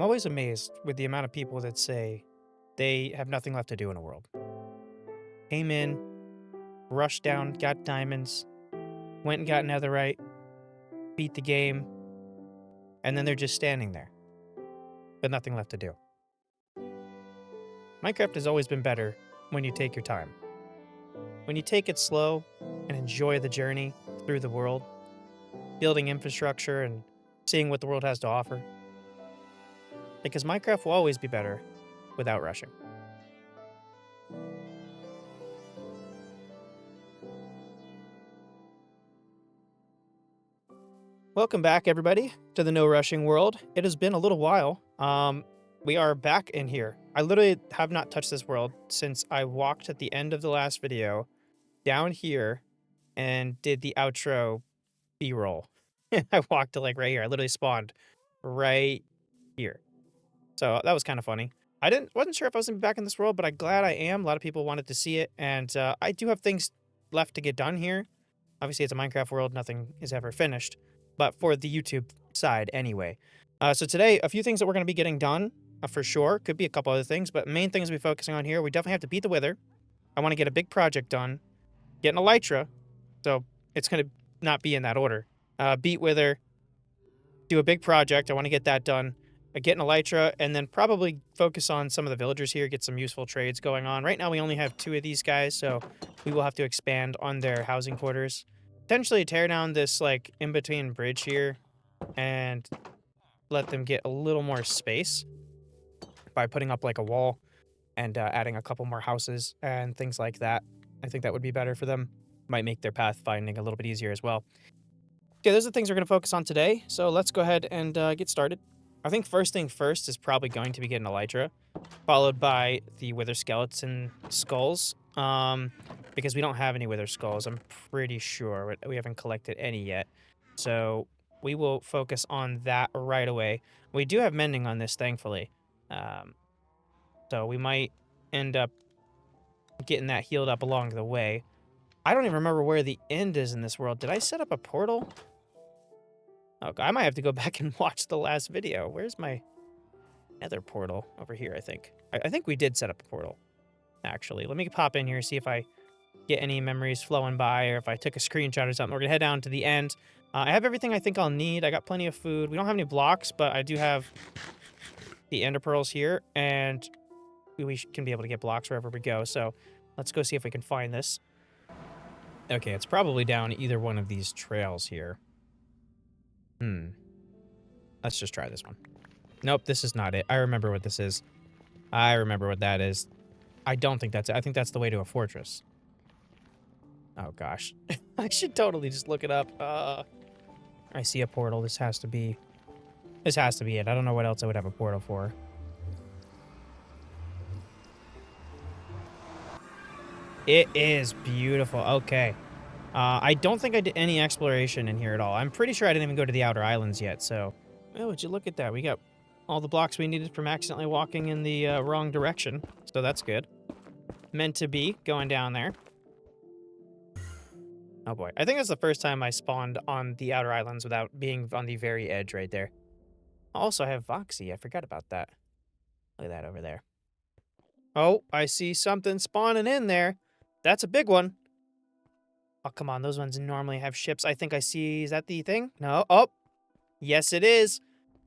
I'm always amazed with the amount of people that say they have nothing left to do in the world. Came in, rushed down, got diamonds, went and got netherite, beat the game, and then they're just standing there with nothing left to do. Minecraft has always been better when you take your time. When you take it slow and enjoy the journey through the world, building infrastructure and seeing what the world has to offer. Because Minecraft will always be better without rushing. Welcome back, everybody, to the No Rushing World. It has been a little while. We are back in here. I literally have not touched this world since I walked at the end of the last video down here and did the outro B-roll. I walked to like right here. I literally spawned right here. So that was kind of funny. Wasn't sure if I was gonna be back in this world, but I'm glad I am. A lot of people wanted to see it, and I do have things left to get done here. Obviously, it's a Minecraft world; nothing is ever finished. But for the YouTube side, anyway. So today, a few things that we're gonna be getting done for sure. Could be a couple other things, but main things we're focusing on here. We definitely have to beat the Wither. I want to get a big project done, get an Elytra. So it's gonna not be in that order. Beat Wither, do a big project. I want to get that done. Get an Elytra, and then probably focus on some of the villagers here, get some useful trades going on. Right now, we only have 2 of these guys, so we will have to expand on their housing quarters. Potentially tear down this, like, in-between bridge here and let them get a little more space by putting up, like, a wall and adding a couple more houses and things like that. I think that would be better for them. Might make their path finding a little bit easier as well. Okay, those are the things we're going to focus on today, so let's go ahead and get started. I think first thing first is probably going to be getting Elytra, followed by the Wither Skeleton Skulls, because we don't have any Wither Skulls, I'm pretty sure. We haven't collected any yet, so we will focus on that right away. We do have Mending on this, thankfully, so we might end up getting that healed up along the way. I don't even remember where the end is in this world. Did I set up a portal? Okay, I might have to go back and watch the last video. Where's my nether portal? Over here, I think. I think we did set up a portal, actually. Let me pop in here, see if I get any memories flowing by, or if I took a screenshot or something. We're gonna head down to the end. I have everything I think I'll need. I got plenty of food. We don't have any blocks, but I do have the ender pearls here, and we can be able to get blocks wherever we go. So let's go see if we can find this. Okay, it's probably down either one of these trails here. Let's just try this one. Nope, this is not it. I remember what this is. I remember what that is. I don't think that's it. I think that's the way to a fortress. Oh, gosh. I should totally just look it up. I see a portal. This has to be it. I don't know what else I would have a portal for. It is beautiful. Okay. I don't think I did any exploration in here at all. I'm pretty sure I didn't even go to the outer islands yet, so... Oh, would you look at that? We got all the blocks we needed from accidentally walking in the wrong direction, so that's good. Meant to be, going down there. Oh boy. I think that's the first time I spawned on the outer islands without being on the very edge right there. Also, I have Voxy. I forgot about that. Look at that over there. Oh, I see something spawning in there. That's a big one. Oh, come on. Those ones normally have ships. I think I see... Is that the thing? No. Oh. Yes, it is.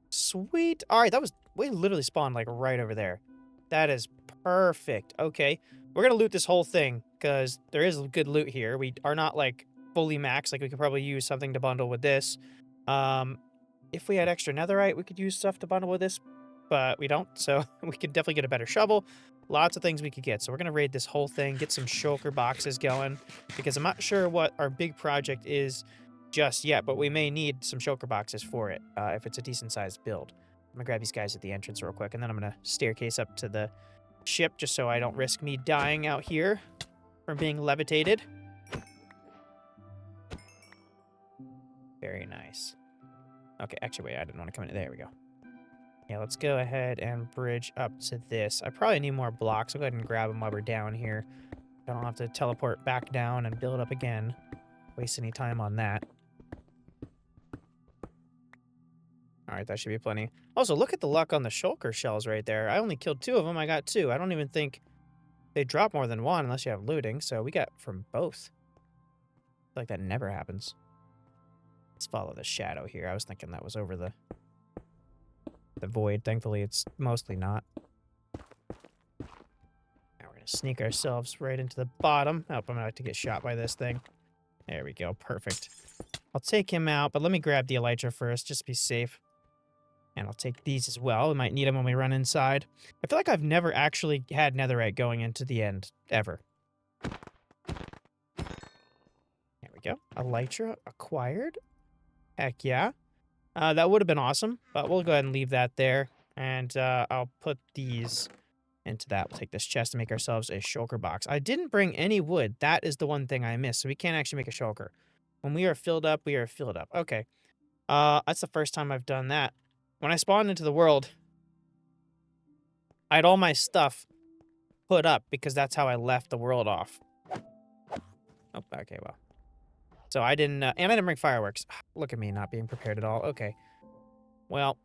Sweet. All right. We literally spawned, like, right over there. That is perfect. Okay. We're going to loot this whole thing, because there is good loot here. We are not, like, fully maxed. Like, we could probably use something to bundle with this. If we had extra netherite, we could use stuff to bundle with this, but we don't. So we could definitely get a better shovel. Lots of things we could get. So we're going to raid this whole thing, get some shulker boxes going, because I'm not sure what our big project is just yet, but we may need some shulker boxes for it if it's a decent-sized build. I'm going to grab these guys at the entrance real quick, and then I'm going to staircase up to the ship just so I don't risk me dying out here from being levitated. Very nice. Okay, actually, wait, I didn't want to come in. There we go. Yeah, let's go ahead and bridge up to this. I probably need more blocks. I'll go ahead and grab them while we're down here. I don't have to teleport back down and build up again. Waste any time on that. All right, that should be plenty. Also, look at the luck on the shulker shells right there. I only killed 2 of them. I got 2. I don't even think they drop more than 1 unless you have looting. So we got from both. Like that never happens. Let's follow the shadow here. I was thinking that was over the void. Thankfully, it's mostly not. Now we're going to sneak ourselves right into the bottom. Oh, I'm going to have to get shot by this thing. There we go. Perfect. I'll take him out, but let me grab the elytra first, just to be safe. And I'll take these as well. We might need them when we run inside. I feel like I've never actually had netherite going into the end, ever. There we go. Elytra acquired. Heck yeah. That would have been awesome, but we'll go ahead and leave that there. And I'll put these into that. We'll take this chest to make ourselves a shulker box. I didn't bring any wood. That is the one thing I missed, so we can't actually make a shulker. When we are filled up, we are filled up. Okay. That's the first time I've done that. When I spawned into the world, I had all my stuff put up because that's how I left the world off. Oh, okay, well. So I didn't, and I didn't bring fireworks. Look at me not being prepared at all. Okay. Well,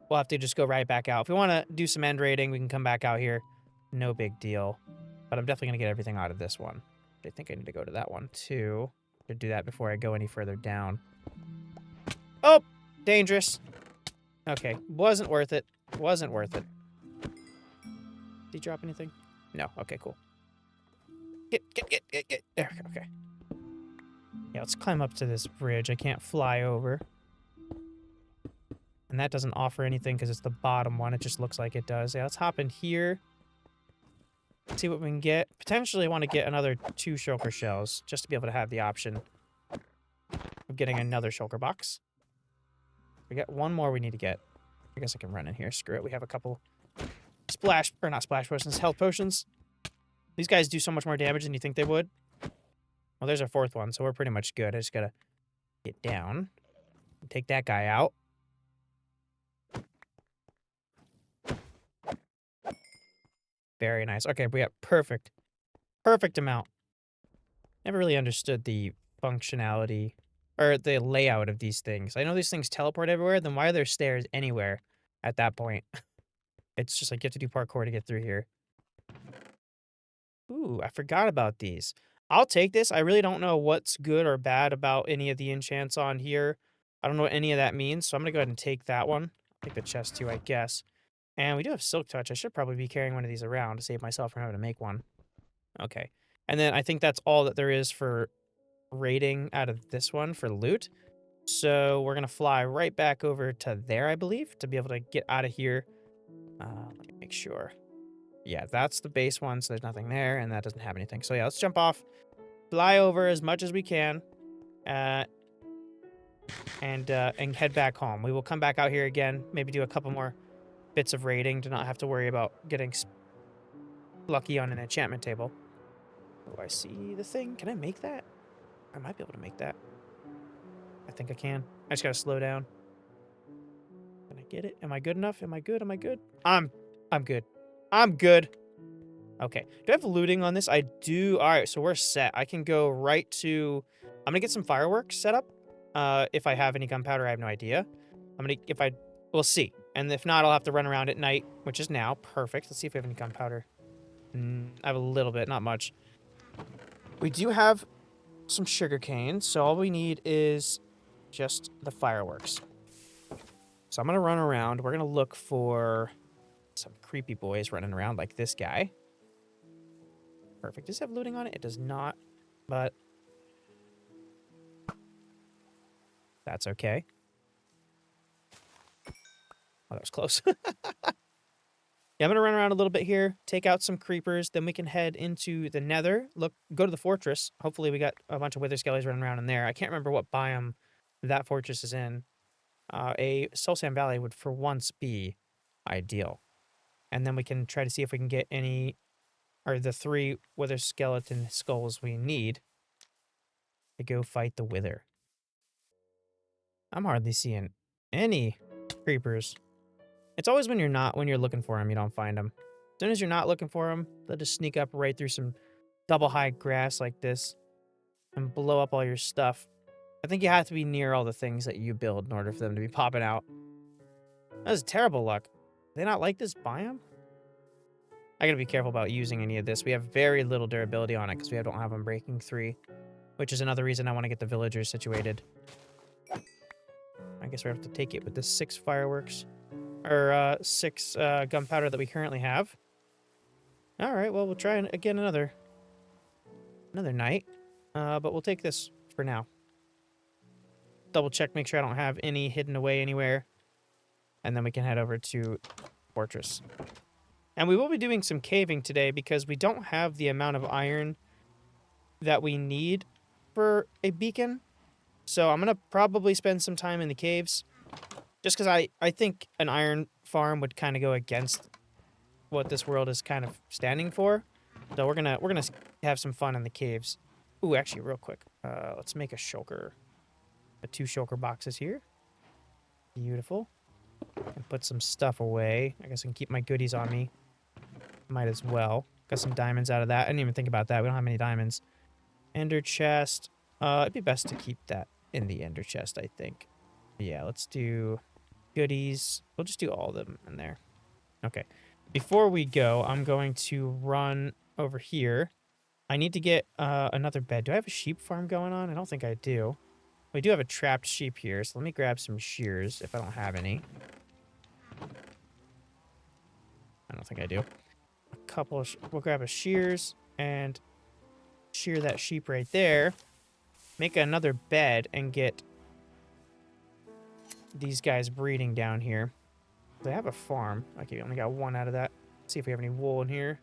we'll have to just go right back out. If we want to do some end raiding, we can come back out here. No big deal. But I'm definitely going to get everything out of this one. I think I need to go to that one, too. To do that before I go any further down. Oh! Dangerous. Okay. Wasn't worth it. Wasn't worth it. Did he drop anything? No. Okay, cool. Get. There we go. Okay. Yeah, let's climb up to this bridge. I can't fly over. And that doesn't offer anything because it's the bottom one. It just looks like it does. Yeah, let's hop in here. See what we can get. Potentially want to get another 2 shulker shells just to be able to have the option of getting another shulker box. We got 1 more we need to get. I guess I can run in here. Screw it. We have a couple not splash potions, health potions. These guys do so much more damage than you think they would. Well, there's our 4th one, so we're pretty much good. I just gotta get down and take that guy out. Very nice. Okay, we got perfect amount. Never really understood the functionality or the layout of these things. I know these things teleport everywhere, then why are there stairs anywhere at that point? It's just like you have to do parkour to get through here. Ooh, I forgot about these. I'll take this. I really don't know what's good or bad about any of the enchants on here. I don't know what any of that means, so I'm gonna go ahead and take that one. Take the chest too, I guess. And we do have Silk Touch. I should probably be carrying one of these around to save myself from having to make one. Okay. And then I think that's all that there is for raiding out of this one for loot. So we're going to fly right back over to there, I believe, to be able to get out of here. Let me make sure. Yeah, that's the base one, so there's nothing there, and that doesn't have anything. So yeah, let's jump off, fly over as much as we can, and head back home. We will come back out here again, maybe do a couple more bits of raiding to not have to worry about getting lucky on an enchantment table. Oh, I see the thing. Can I make that? I might be able to make that. I think I can. I just gotta slow down. Can I get it? Am I good enough? Am I good? Am I good? I'm good. I'm good. Okay. Do I have looting on this? I do. All right, so we're set. I can go right to... I'm gonna get some fireworks set up. If I have any gunpowder, I have no idea. We'll see. And if not, I'll have to run around at night, which is now. Perfect. Let's see if we have any gunpowder. I have a little bit, not much. We do have some sugarcane, so all we need is just the fireworks. So I'm going to run around. We're going to look for some creepy boys running around like this guy. Perfect. Does it have looting on it? It does not, but that's okay. Oh, that was close. Yeah, I'm going to run around a little bit here, take out some creepers, then we can head into the nether, go to the fortress. Hopefully we got a bunch of wither skellies running around in there. I can't remember what biome that fortress is in. A Soul Sand Valley would for once be ideal. And then we can try to see if we can get any, or the 3 wither skeleton skulls we need to go fight the wither. I'm hardly seeing any creepers. It's always when you're looking for them, you don't find them. As soon as you're not looking for them, they'll just sneak up right through some double high grass like this and blow up all your stuff. I think you have to be near all the things that you build in order for them to be popping out. That is terrible luck. Do they not like this biome? I gotta be careful about using any of this. We have very little durability on it because we don't have Unbreaking 3, which is another reason I want to get the villagers situated. I guess we have to take it with the 6 fireworks. Or 6 gunpowder that we currently have. Alright, well, we'll try again another night. But we'll take this for now. Double check, make sure I don't have any hidden away anywhere. And then we can head over to Fortress. And we will be doing some caving today because we don't have the amount of iron that we need for a beacon. So I'm going to probably spend some time in the caves. Just because I think an iron farm would kind of go against what this world is kind of standing for. So we're gonna have some fun in the caves. Ooh, actually, real quick, let's make a shulker. 2 shulker boxes here. Beautiful. And put some stuff away. I guess I can keep my goodies on me. Might as well. Got some diamonds out of that. I didn't even think about that. We don't have many diamonds. Ender chest. It'd be best to keep that in the ender chest, I think. Yeah, let's do goodies. We'll just do all of them in there. Okay. Before we go, I'm going to run over here. I need to get another bed. Do I have a sheep farm going on? I don't think I do. We do have a trapped sheep here, so let me grab some shears if I don't have any. I don't think I do. We'll grab a shears and shear that sheep right there. Make another bed and get these guys breeding down here. They have a farm. Okay, we only got 1 out of that. Let's see if we have any wool in here.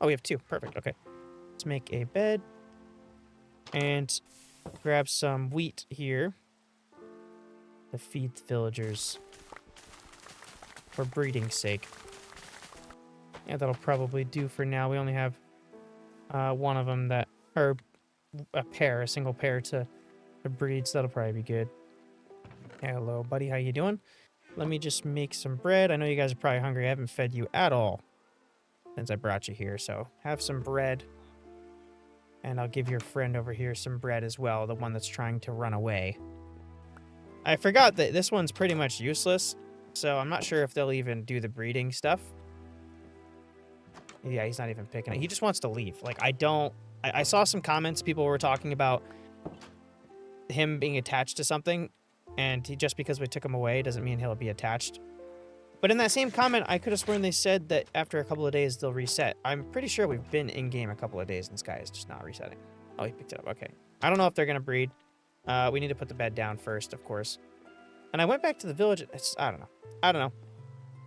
Oh, we have 2. Perfect. Okay. Let's make a bed. And grab some wheat here to feed the villagers for breeding's sake. Yeah, that'll probably do for now. We only have one of them that, or a single pair to breed, so that'll probably be good. Hello, buddy. How you doing? Let me just make some bread. I know you guys are probably hungry. I haven't fed you at all since I brought you here, so have some bread. And I'll give your friend over here some bread as well, the one that's trying to run away. I forgot that this one's pretty much useless, so I'm not sure if they'll even do the breeding stuff. Yeah, he's not even picking it. He just wants to leave. Like, I saw some comments, people were talking about him being attached to something, and just because we took him away doesn't mean he'll be attached. But in that same comment, I could have sworn they said that after a couple of days, they'll reset. I'm pretty sure we've been in-game a couple of days, and this guy is just not resetting. Oh, he picked it up. Okay. I don't know if they're going to breed. We need to put the bed down first, of course. And I went back to the village. I don't know.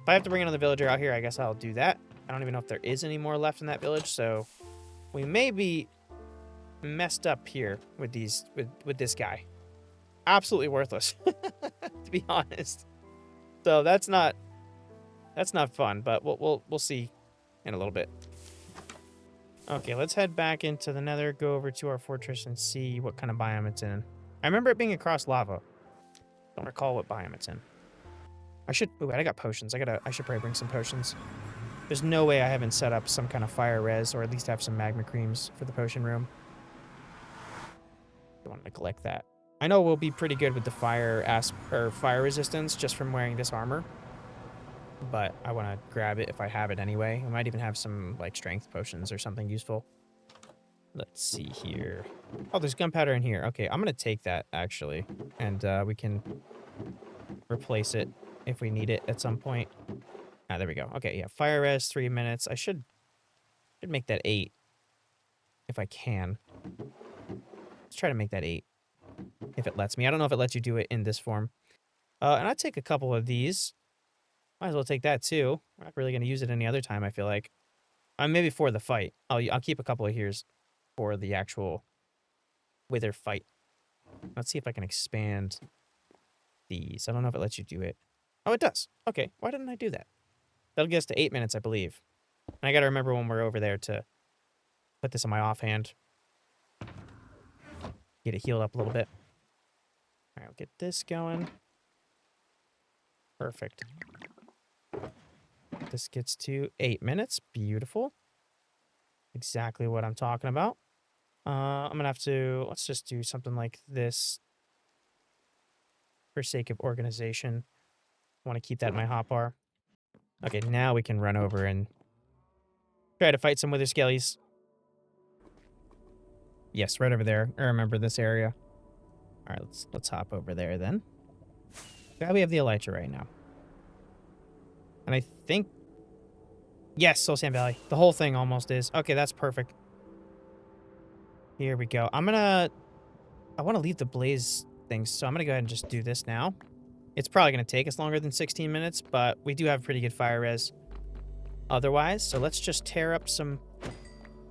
If I have to bring another villager out here, I guess I'll do that. I don't even know if there is any more left in that village, so we may be messed up here with with this guy. Absolutely worthless, to be honest. So that's not fun, but we'll see in a little bit. Okay, let's head back into the Nether, go over to our fortress, and see what kind of biome it's in. I remember it being across lava. Don't recall what biome it's in. Ooh, I got potions. I should probably bring some potions. There's no way I haven't set up some kind of fire res, or at least have some magma creams for the potion room. Don't want to neglect that. I know we'll be pretty good with the fire resistance just from wearing this armor. But I want to grab it if I have it anyway. I might even have some, like, strength potions or something useful. Let's see here. Oh, there's gunpowder in here. Okay, I'm going to take that, actually. And we can replace it if we need it at some point. Ah, there we go. Okay, yeah, fire res, 3 minutes. I should make that 8 if I can. Let's try to make that 8 if it lets me. I don't know if it lets you do it in this form. And I'll take a couple of these. Might as well take that too. We're not really going to use it any other time, I feel like. Maybe for the fight. I'll keep a couple of here's for the actual wither fight. Let's see if I can expand these. I don't know if it lets you do it. Oh, it does. Okay, why didn't I do that? That'll get us to 8 minutes, I believe. And I got to remember when we're over there to put this on my offhand. Get it healed up a little bit. All right, we'll get this going. Perfect. This gets to 8 minutes. Beautiful. Exactly what I'm talking about. I'm going to have to... Let's just do something like this for sake of organization. want to keep that in my hotbar. Okay, now we can run over and try to fight some wither skellies. Yes, right over there. I remember this area. All right, let's hop over there then. Yeah, we have the elytra right now. And I think... Yes, Soul Sand Valley. The whole thing almost is. Okay, that's perfect. Here we go. I want to leave the blaze things, so I'm going to go ahead and just do this now. It's probably going to take us longer than 16 minutes, but we do have pretty good fire res otherwise. So let's just tear up some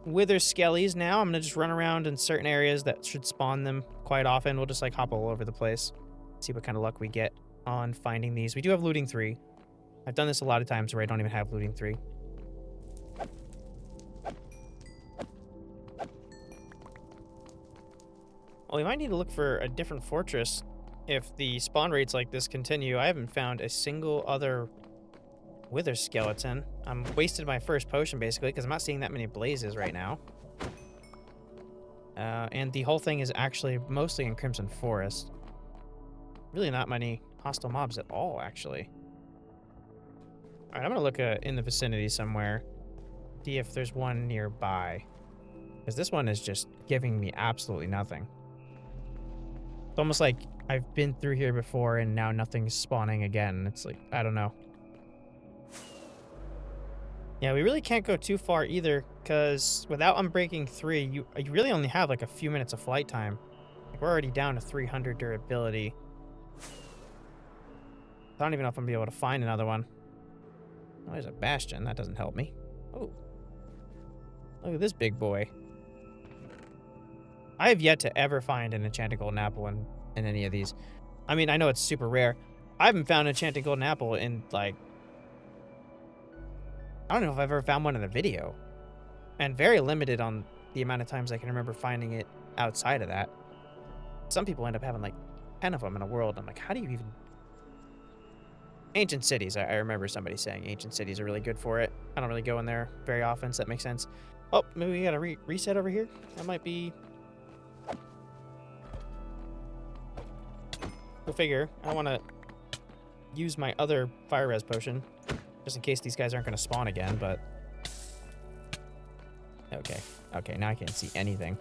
wither skellies now. I'm going to just run around in certain areas that should spawn them quite often. We'll just like hop all over the place. See what kind of luck we get on finding these. We do have looting 3. I've done this a lot of times where I don't even have looting 3. Well, we might need to look for a different fortress if the spawn rates like this continue. I haven't found a single other wither skeleton. I'm wasted my first potion, basically, because I'm not seeing that many blazes right now. And the whole thing is actually mostly in Crimson Forest. Really not many hostile mobs at all, actually. All right, I'm going to look in the vicinity somewhere. See if there's one nearby. Because this one is just giving me absolutely nothing. It's almost like I've been through here before and now nothing's spawning again. It's like, I don't know. Yeah, we really can't go too far either, because without Unbreaking 3, you really only have like a few minutes of flight time. Like, we're already down to 300 durability. I don't even know if I'm going to be able to find another one. Oh, there's a bastion. That doesn't help me. Oh. Look at this big boy. I have yet to ever find an enchanted golden apple in any of these. I mean, I know it's super rare. I haven't found an enchanted golden apple in, like... I don't know if I've ever found one in a video. And very limited on the amount of times I can remember finding it outside of that. Some people end up having, like, 10 of them in a world. I'm like, how do you even... Ancient cities. I remember somebody saying ancient cities are really good for it. I don't really go in there very often, so that makes sense. Oh, maybe we gotta reset over here? That might be... We'll figure. I don't want to use my other fire res potion, just in case these guys aren't going to spawn again, but... Okay. Okay, now I can't see anything.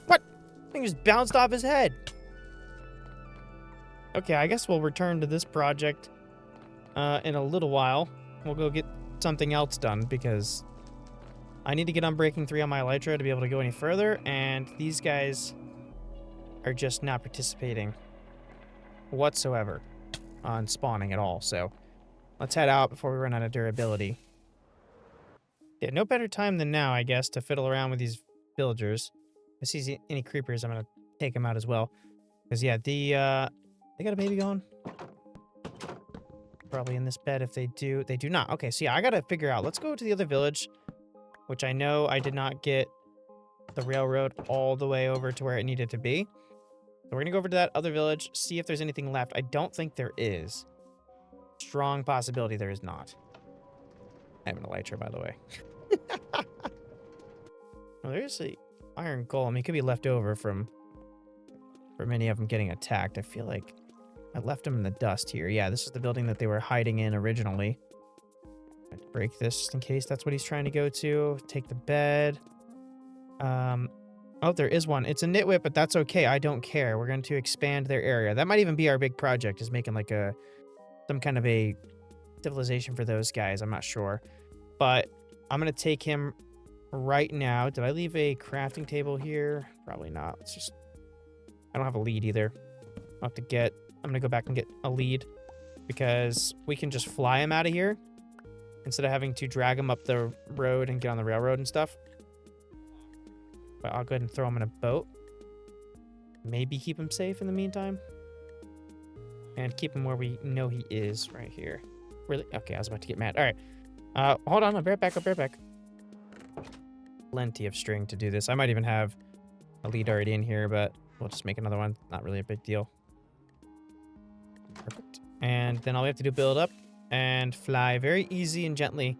What? Thing just bounced off his head. Okay, I guess we'll return to this project in a little while. We'll go get something else done, because I need to get Unbreaking 3 on my elytra to be able to go any further, and these guys are just not participating whatsoever on spawning at all. So let's head out before we run out of durability. Yeah, no better time than now, I guess, to fiddle around with these villagers. If I see any creepers, I'm going to take them out as well. Because, yeah, they got a baby going. Probably in this bed if they do. They do not. Okay, so yeah, I got to figure out. Let's go to the other village, which I know I did not get the railroad all the way over to where it needed to be. So we're going to go over to that other village, see if there's anything left. I don't think there is. Strong possibility there is not. I have an elytra, by the way. Well, there's the iron golem. He could be left over from many of them getting attacked. I feel like I left him in the dust here. Yeah, this is the building that they were hiding in originally. Let's break this just in case that's what he's trying to go to. Take the bed. Oh, there is one. It's a nitwit, but that's okay. I don't care. We're going to expand their area. That might even be our big project, is making like some kind of a civilization for those guys. I'm not sure. But I'm going to take him right now. Did I leave a crafting table here? Probably not. It's just... I don't have a lead either. I'll have to get... I'm going to go back and get a lead, because we can just fly him out of here instead of having to drag him up the road and get on the railroad and stuff. But I'll go ahead and throw him in a boat. Maybe keep him safe in the meantime. And keep him where we know he is, right here. Really? Okay, I was about to get mad. All right. Hold on. I'll be right back. I'll be right back. Plenty of string to do this. I might even have a lead already in here, but we'll just make another one. Not really a big deal. Perfect. And then all we have to do is build up and fly very easy and gently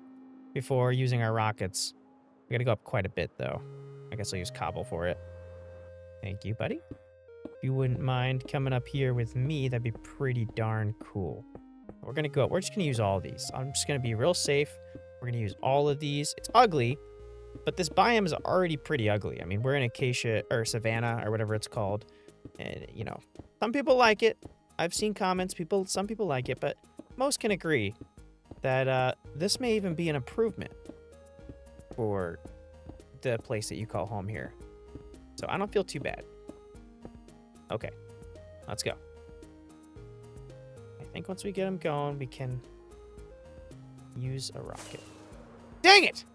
before using our rockets. We gotta go up quite a bit, though. I guess I'll use cobble for it. Thank you, buddy. If you wouldn't mind coming up here with me, that'd be pretty darn cool. We're gonna go. We're just gonna use all of these. I'm just gonna be real safe. We're gonna use all of these. It's ugly, but this biome is already pretty ugly. I mean, we're in acacia or savanna or whatever it's called, and you know, some people like it. I've seen comments. Some people like it, but most can agree that this may even be an improvement for the place that you call home here. So I don't feel too bad. Okay, let's go. I think once we get them going, we can use a rocket. Dang it!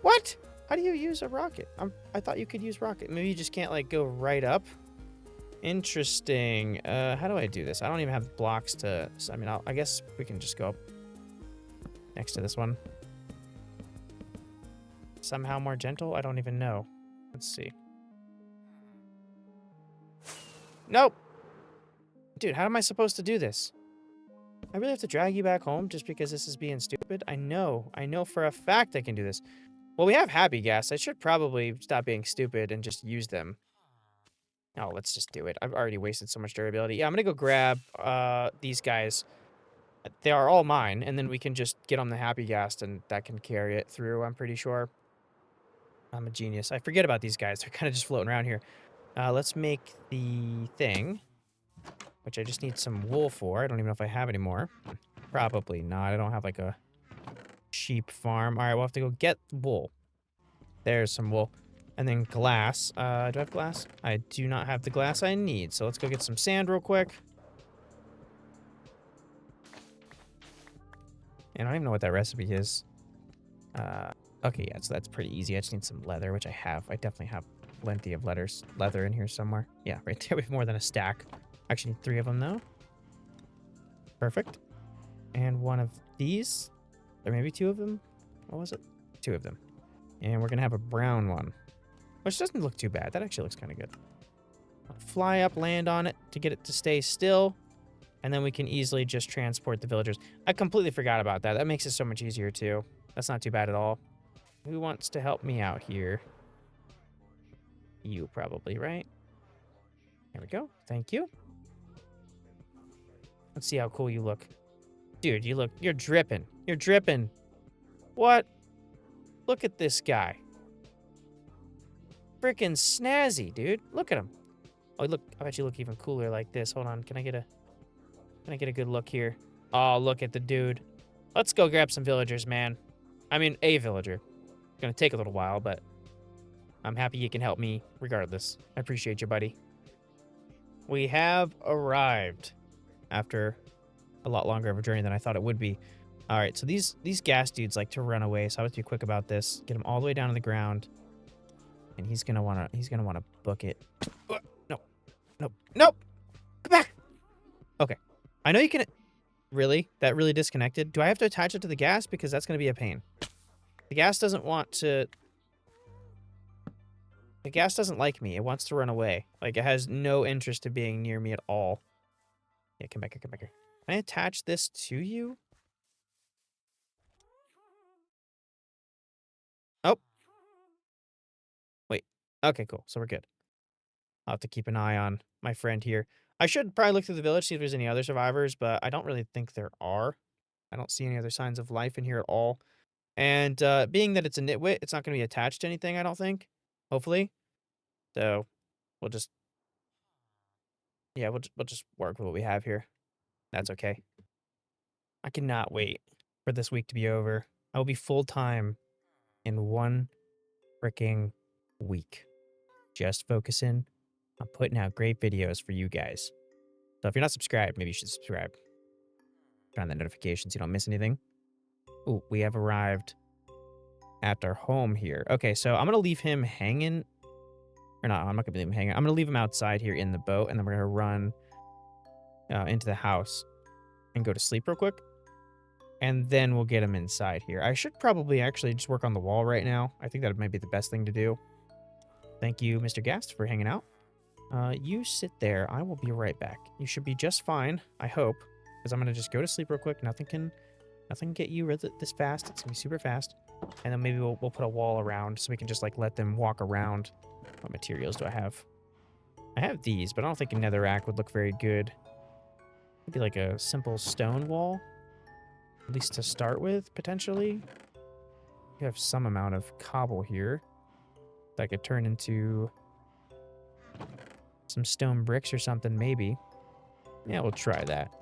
What? How do you use a rocket? I thought you could use rocket. Maybe you just can't, like, go right up? Interesting. How do I do this? I don't even have blocks to... I mean, I guess we can just go up next to this one. Somehow more gentle? I don't even know. Let's see. Nope! Dude, how am I supposed to do this? I really have to drag you back home just because this is being stupid? I know for a fact I can do this. Well, we have happy gas. I should probably stop being stupid and just use them. Oh, let's just do it. I've already wasted so much durability. Yeah, I'm gonna go grab these guys. They are all mine, and then we can just get on the happy gas, and that can carry it through, I'm pretty sure. I'm a genius. I forget about these guys. They're kind of just floating around here. Let's make the thing, which I just need some wool for. I don't even know if I have any more. Probably not. I don't have, like, a sheep farm. All right, we'll have to go get wool. There's some wool. And then glass. Do I have glass? I do not have the glass I need, so let's go get some sand real quick. And I don't even know what that recipe is. Okay, yeah, so that's pretty easy. I just need some leather, which I have. I definitely have plenty of leather in here somewhere. Yeah, right there. We have more than a stack. Actually need 3 of them, though. Perfect. And one of these. Or maybe 2 of them. What was it? 2 of them. And we're going to have a brown one. Which doesn't look too bad. That actually looks kind of good. I'll fly up, land on it to get it to stay still. And then we can easily just transport the villagers. I completely forgot about that. That makes it so much easier, too. That's not too bad at all. Who wants to help me out here? You probably, right? There we go. Thank you. Let's see how cool you look. Dude, you're dripping. You're dripping. What? Look at this guy. Freaking snazzy, dude. Look at him. Oh, look. I bet you look even cooler like this. Hold on. Can I get a good look here? Oh, look at the dude. Let's go grab some villagers, man. I mean, a villager. It's gonna take a little while, but I'm happy you can help me regardless. I appreciate you, buddy. We have arrived after a lot longer of a journey than I thought it would be. All right, so these gas dudes like to run away, so I have to be quick about this. Get him all the way down to the ground, and he's gonna wanna book it. No, nope. Come back. Okay, I know you can. Really? That really disconnected? Do I have to attach it to the gas? Because that's gonna be a pain. The gas doesn't want to... The gas doesn't like me. It wants to run away. Like, it has no interest in being near me at all. Yeah, come back here, come back here. Can I attach this to you? Oh. Wait. Okay, cool. So we're good. I'll have to keep an eye on my friend here. I should probably look through the village, see if there's any other survivors, but I don't really think there are. I don't see any other signs of life in here at all. And being that it's a nitwit, it's not going to be attached to anything, I don't think. Hopefully. So we'll just... Yeah, we'll just work with what we have here. That's okay. I cannot wait for this week to be over. I will be full-time in 1 freaking week. Just focusing on putting out great videos for you guys. So if you're not subscribed, maybe you should subscribe. Turn on the notifications so you don't miss anything. Ooh, we have arrived at our home here. Okay, so I'm going to leave him hanging. Or not, I'm not going to leave him hanging. I'm going to leave him outside here in the boat, and then we're going to run into the house and go to sleep real quick. And then we'll get him inside here. I should probably actually just work on the wall right now. I think that might be the best thing to do. Thank you, Mr. Gast, for hanging out. You sit there. I will be right back. You should be just fine, I hope. Because I'm going to just go to sleep real quick. Nothing can get you this fast. It's going to be super fast. And then maybe we'll put a wall around so we can just like let them walk around. What materials do I have? I have these, but I don't think a netherrack would look very good. Maybe like a simple stone wall, at least to start with, potentially. You have some amount of cobble here that could turn into some stone bricks or something, maybe. Yeah, we'll try that.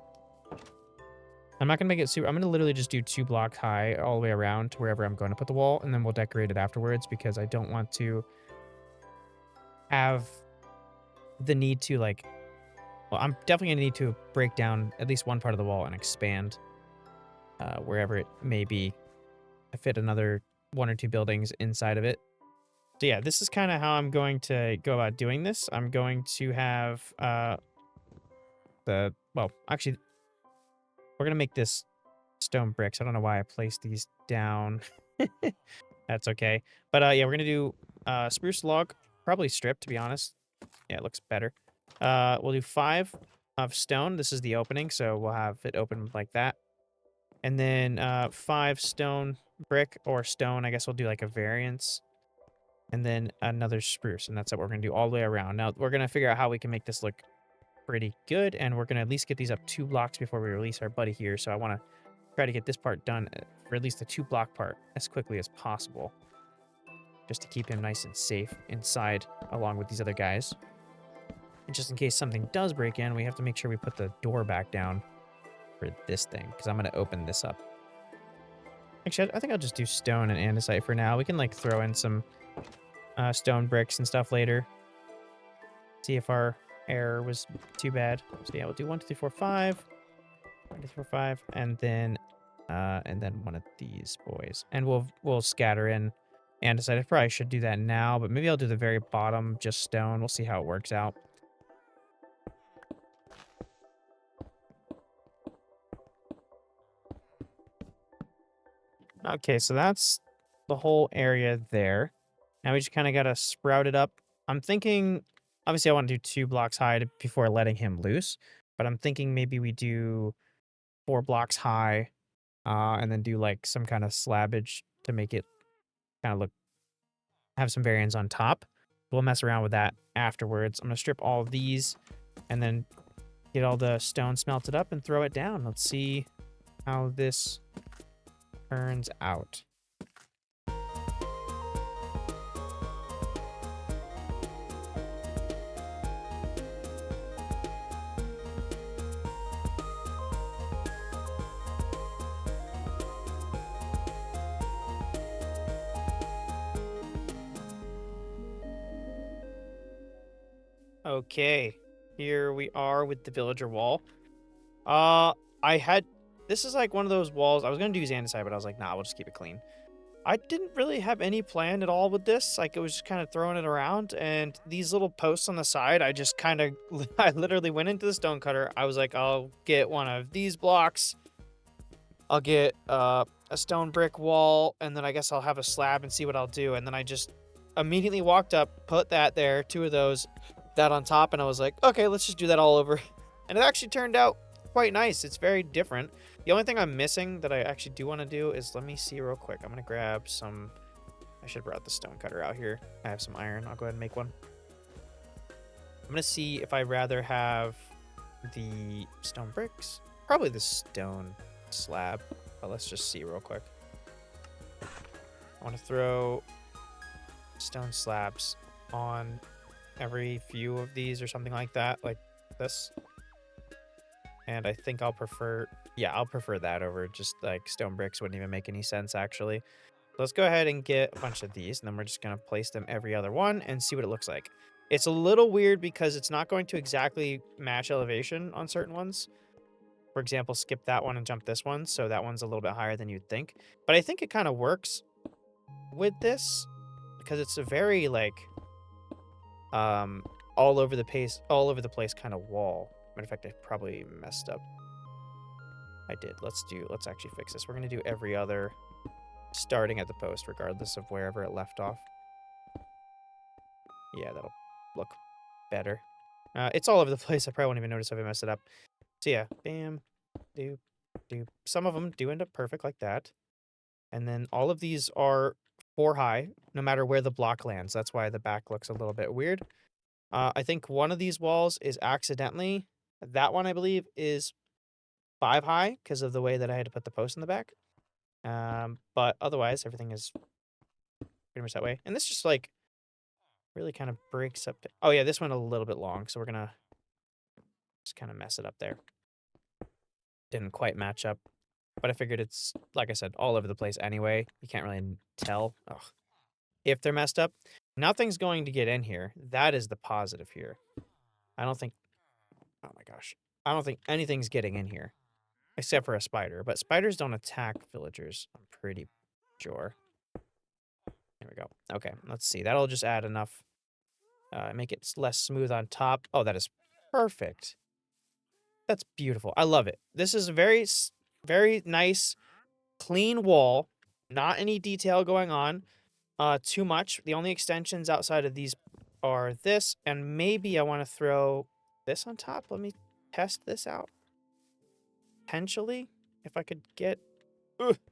I'm not gonna make it super. I'm gonna literally just do 2 blocks high all the way around to wherever I'm going to put the wall, and then we'll decorate it afterwards because I don't want to have the need to like. Well, I'm definitely gonna need to break down at least one part of the wall and expand wherever it may be to fit another 1 or 2 buildings inside of it. So yeah, this is kind of how I'm going to go about doing this. I'm going to have well, actually, we're gonna make this stone bricks. I don't know why I placed these down. That's okay. But yeah, we're gonna do spruce log, probably strip to be honest. Yeah, it looks better. We'll do 5 of stone. This is the opening, so we'll have it open like that. And then 5 stone brick or stone. I guess we'll do like a variance. And then another spruce, and that's what we're gonna do all the way around. Now we're gonna figure out how we can make this look pretty good, and we're gonna at least get these up 2 blocks before we release our buddy here. So I want to try to get this part done for at least the 2 block part as quickly as possible, just to keep him nice and safe inside along with these other guys. And just in case something does break in, we have to make sure we put the door back down for this thing, because I'm gonna open this up. Actually, I think I'll just do stone and andesite for now. We can like throw in some stone bricks and stuff later. See if our error was too bad. So yeah, we'll do 1, 2, 3, 4, 5. 1, 2, 3, 4, 5, and then one of these boys. And we'll scatter in andesite. I probably should do that now, but maybe I'll do the very bottom, just stone. We'll see how it works out. Okay, so that's the whole area there. Now we just kind of got to sprout it up. I'm thinking, obviously I want to do 2 blocks high before letting him loose, but I'm thinking maybe we do 4 blocks high, and then do like some kind of slabbage to make it kind of have some variants on top. We'll mess around with that afterwards. I'm going to strip all of these and then get all the stone smelted up and throw it down. Let's see how this turns out. Okay, here we are with the villager wall. This is like one of those walls. I was gonna do andesite, but I was like, nah, we'll just keep it clean. I didn't really have any plan at all with this. Like, it was just kind of throwing it around, and these little posts on the side, I just kind of, I literally went into the stone cutter. I was like, I'll get one of these blocks. I'll get a stone brick wall, and then I guess I'll have a slab and see what I'll do. And then I just immediately walked up, put that there, 2 of those, that on top, and I was like, okay, let's just do that all over. And it actually turned out quite nice. It's very different. The only thing I'm missing that I actually do want to do is, let me see real quick. I'm going to grab some, I should have brought the stone cutter out here. I have some iron. I'll go ahead and make one. I'm going to see if I'd rather have the stone bricks, probably the stone slab, but let's just see real quick. I want to throw stone slabs on every few of these or something like that, like this. And I think I'll prefer, yeah, I'll prefer that over just like stone bricks. Wouldn't even make any sense, actually. So let's go ahead and get a bunch of these, and then we're just going to place them every other one and see what it looks like. It's a little weird because it's not going to exactly match elevation on certain ones. For example, skip that one and jump this one, so that one's a little bit higher than you'd think. But I think it kind of works with this because it's a very like all over the place kind of wall. Matter of fact, I probably messed up. I did. Let's actually fix this. We're gonna do every other, starting at the post, regardless of wherever it left off. Yeah, that'll look better. It's all over the place. I probably won't even notice if I mess it up. So yeah, bam, doop, doop. Some of them do end up perfect like that. And then all of these are 4 high, no matter where the block lands. That's why the back looks a little bit weird. I think one of these walls is accidentally, that one I believe is 5 high because of the way that I had to put the post in the back. But otherwise, everything is pretty much that way. And this just like really kind of breaks up. Oh yeah, this went a little bit long, so we're gonna just kind of mess it up there. Didn't quite match up, but I figured it's, like I said, all over the place anyway. You can't really tell if they're messed up. Nothing's going to get in here. That is the positive here. I don't think, oh my gosh. I don't think anything's getting in here except for a spider, but spiders don't attack villagers, I'm pretty sure. There we go. Okay, let's see. That'll just add enough, make it less smooth on top. Oh, that is perfect. That's beautiful. I love it. This is a very, very nice, clean wall. Not any detail going on. Too much. The only extensions outside of these are this, and maybe I want to throw this on top. Let me test this out. Potentially, if I could get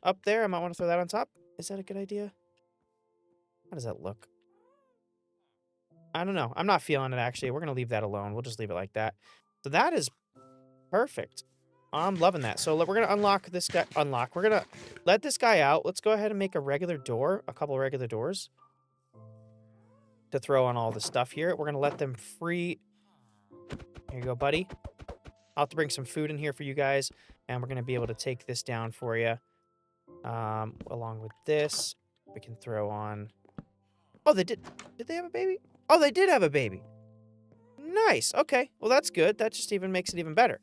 up there, I might want to throw that on top. Is that a good idea? How does that look? I don't know. I'm not feeling it, actually. We're going to leave that alone. We'll just leave it like that. So that is perfect. I'm loving that. So we're going to unlock this guy. We're going to let this guy out. Let's go ahead and make a regular door, a couple regular doors to throw on all the stuff here. We're going to let them free. Here you go, buddy. I'll have to bring some food in here for you guys, and we're going to be able to take this down for you. Along with this, we can throw on... Oh, they did. Did they have a baby? Oh, they did have a baby. Nice. Okay. Well, that's good. That just even makes it even better.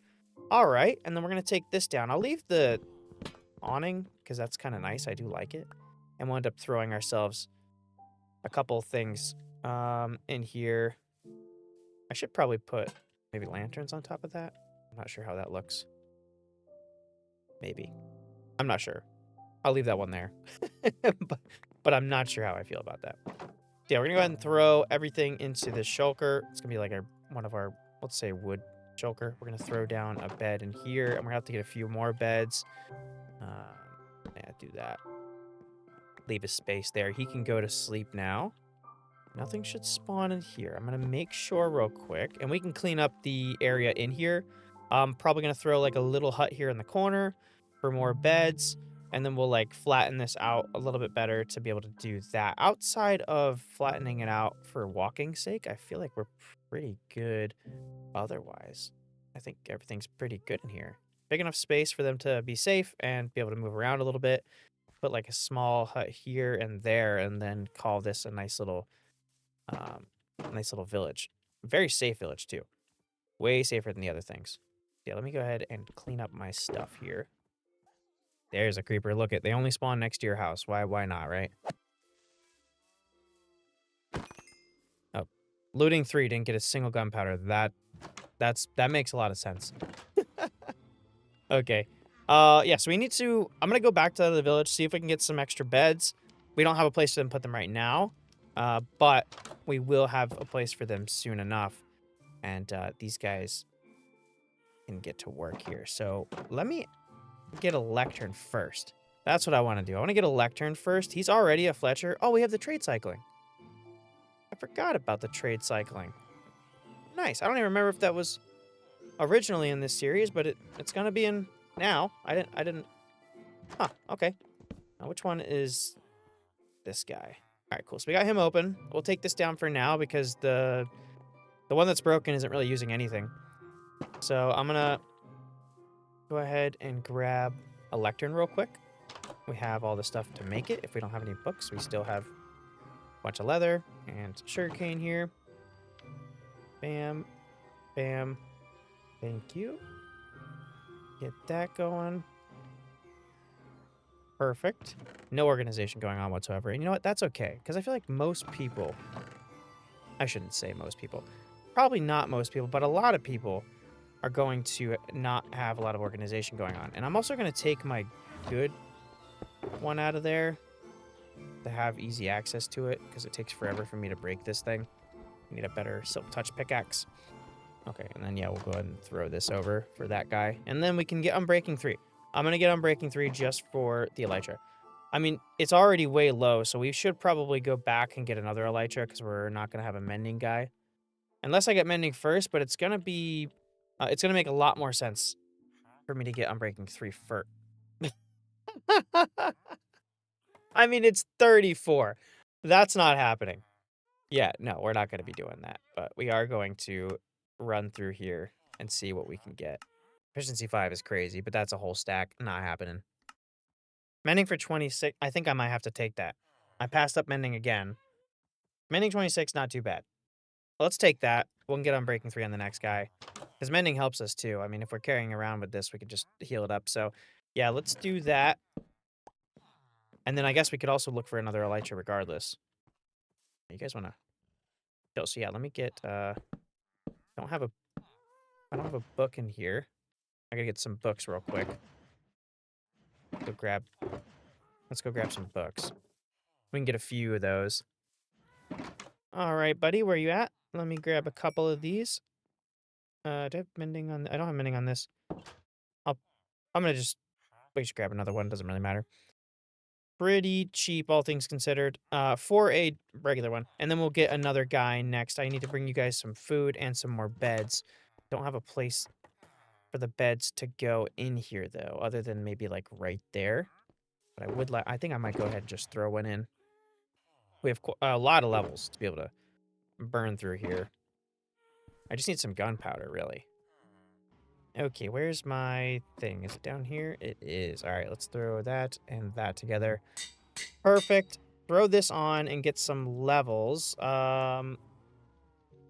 All right. And then we're going to take this down. I'll leave the awning because that's kind of nice. I do like it. And we'll end up throwing ourselves a couple things in here. I should probably put maybe lanterns on top of that. I'm not sure how that looks. Maybe. I'm not sure. I'll leave that one there. but I'm not sure how I feel about that. Yeah, we're going to go ahead and throw everything into this shulker. It's going to be like one of our, let's say, wood shulker. We're going to throw down a bed in here, and we're going to have to get a few more beds. Yeah, do that. Leave a space there. He can go to sleep now. Nothing should spawn in here. I'm going to make sure real quick, and we can clean up the area in here. I'm probably going to throw like a little hut here in the corner for more beds. And then we'll like flatten this out a little bit better to be able to do that. Outside of flattening it out for walking's sake, I feel like we're pretty good otherwise. I think everything's pretty good in here. Big enough space for them to be safe and be able to move around a little bit. Put like a small hut here and there, and then call this a nice little village. Very safe village too. Way safer than the other things. Yeah, let me go ahead and clean up my stuff here. There's a creeper. Look, they only spawn next to your house. Why not, right? Oh, looting 3 didn't get a single gunpowder. That makes a lot of sense. Okay. Yeah, so we need to... I'm going to go back to the village, see if we can get some extra beds. We don't have a place to put them right now, but we will have a place for them soon enough. And these guys can get to work here. So let me... get a lectern first. That's what I want to do. I want to get a lectern first. He's already a Fletcher. Oh, we have the trade cycling. I forgot about the trade cycling. Nice. I don't even remember if that was originally in this series, but it's going to be in now. I didn't. Huh, okay. Now, which one is this guy? All right, cool. So we got him open. We'll take this down for now because the one that's broken isn't really using anything. So I'm going to go ahead and grab a lectern real quick. We have all the stuff to make it. If we don't have any books, we still have a bunch of leather and sugarcane here. Bam. Bam. Thank you. Get that going. Perfect. No organization going on whatsoever. And you know what? That's okay. Because I feel like most people... I shouldn't say most people. Probably not most people, but a lot of people are going to not have a lot of organization going on. And I'm also going to take my good one out of there to have easy access to it, because it takes forever for me to break this thing. I need a better silk touch pickaxe. Okay, and then yeah, we'll go ahead and throw this over for that guy. And then we can get Unbreaking 3. I'm going to get Unbreaking 3 just for the Elytra. I mean, it's already way low, so we should probably go back and get another elytra because we're not going to have a mending guy. Unless I get mending first, but it's going to be... it's going to make a lot more sense for me to get Unbreaking 3 first. I mean, it's 34. That's not happening. Yeah, no, we're not going to be doing that. But we are going to run through here and see what we can get. Efficiency 5 is crazy, but that's a whole stack. Not happening. Mending for 26. I think I might have to take that. I passed up mending again. Mending 26, not too bad. Let's take that. We can get Unbreaking 3 on the next guy. Because mending helps us too. I mean, if we're carrying around with this, we could just heal it up. So, yeah, let's do that. And then I guess we could also look for another elytra regardless. You guys want to... Oh, so yeah, let me get... I don't have a book in here. I gotta get some books real quick. Let's go grab some books. We can get a few of those. All right, buddy, where you at? Let me grab a couple of these. Do I have mending on... I don't have mending on this. I'm gonna just... We should grab another one. Doesn't really matter. Pretty cheap, all things considered. For a regular one. And then we'll get another guy next. I need to bring you guys some food and some more beds. Don't have a place for the beds to go in here, though, other than maybe, like, right there. But I would like... I think I might go ahead and just throw one in. We have a lot of levels to be able to burn through here. I just need some gunpowder, really. Okay, where's my thing? Is it down here? It is. All right, let's throw that and that together. Perfect. Throw this on and get some levels. How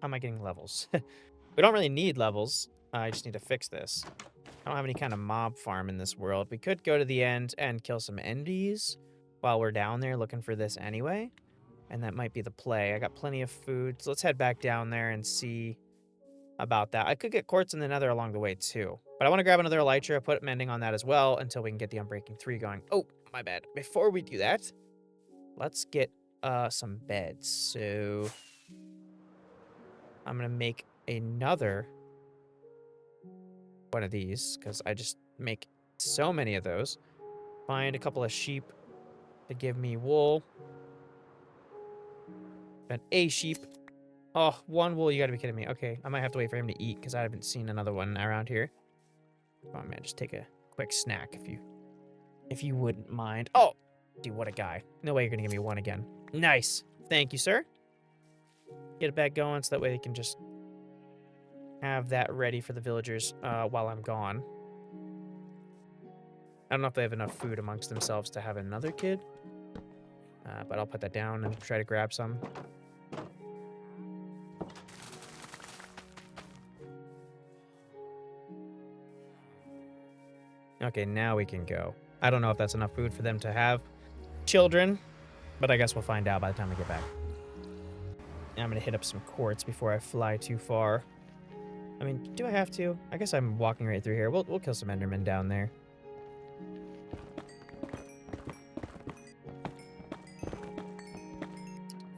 am I getting levels? We don't really need levels. I just need to fix this. I don't have any kind of mob farm in this world. We could go to the end and kill some endies while we're down there looking for this anyway. And that might be the play. I got plenty of food. So let's head back down there and see about that. I could get quartz in the nether along the way too. But I want to grab another elytra, put mending on that as well until we can get the Unbreaking 3 going. Oh, my bad. Before we do that, let's get some beds. So I'm going to make another one of these because I just make so many of those. Find a couple of sheep to give me wool. And a sheep. Oh, one wool. You got to be kidding me. Okay, I might have to wait for him to eat because I haven't seen another one around here. Come on, man. Just take a quick snack if you wouldn't mind. Oh, dude, what a guy. No way you're going to give me one again. Nice. Thank you, sir. Get it back going so that way they can just have that ready for the villagers while I'm gone. I don't know if they have enough food amongst themselves to have another kid. But I'll put that down and try to grab some. Okay, now we can go. I don't know if that's enough food for them to have children, but I guess we'll find out by the time we get back. I'm going to hit up some quartz before I fly too far. I mean, do I have to? I guess I'm walking right through here. We'll kill some endermen down there.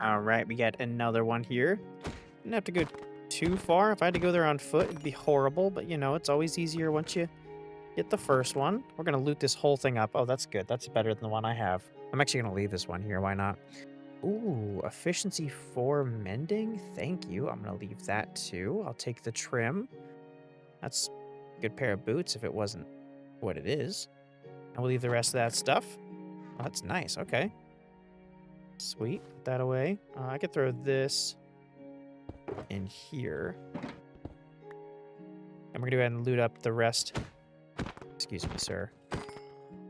All right, we got another one here. Didn't have to go too far. If I had to go there on foot, it'd be horrible. But, you know, it's always easier once you get the first one. We're going to loot this whole thing up. Oh, that's good. That's better than the one I have. I'm actually going to leave this one here. Why not? Ooh, efficiency 4 mending. Thank you. I'm going to leave that too. I'll take the trim. That's a good pair of boots if it wasn't what it is. And we'll leave the rest of that stuff. Oh, that's nice. Okay. Sweet. Put that away. I could throw this in here. And we're going to go ahead and loot up the rest. Excuse me, sir.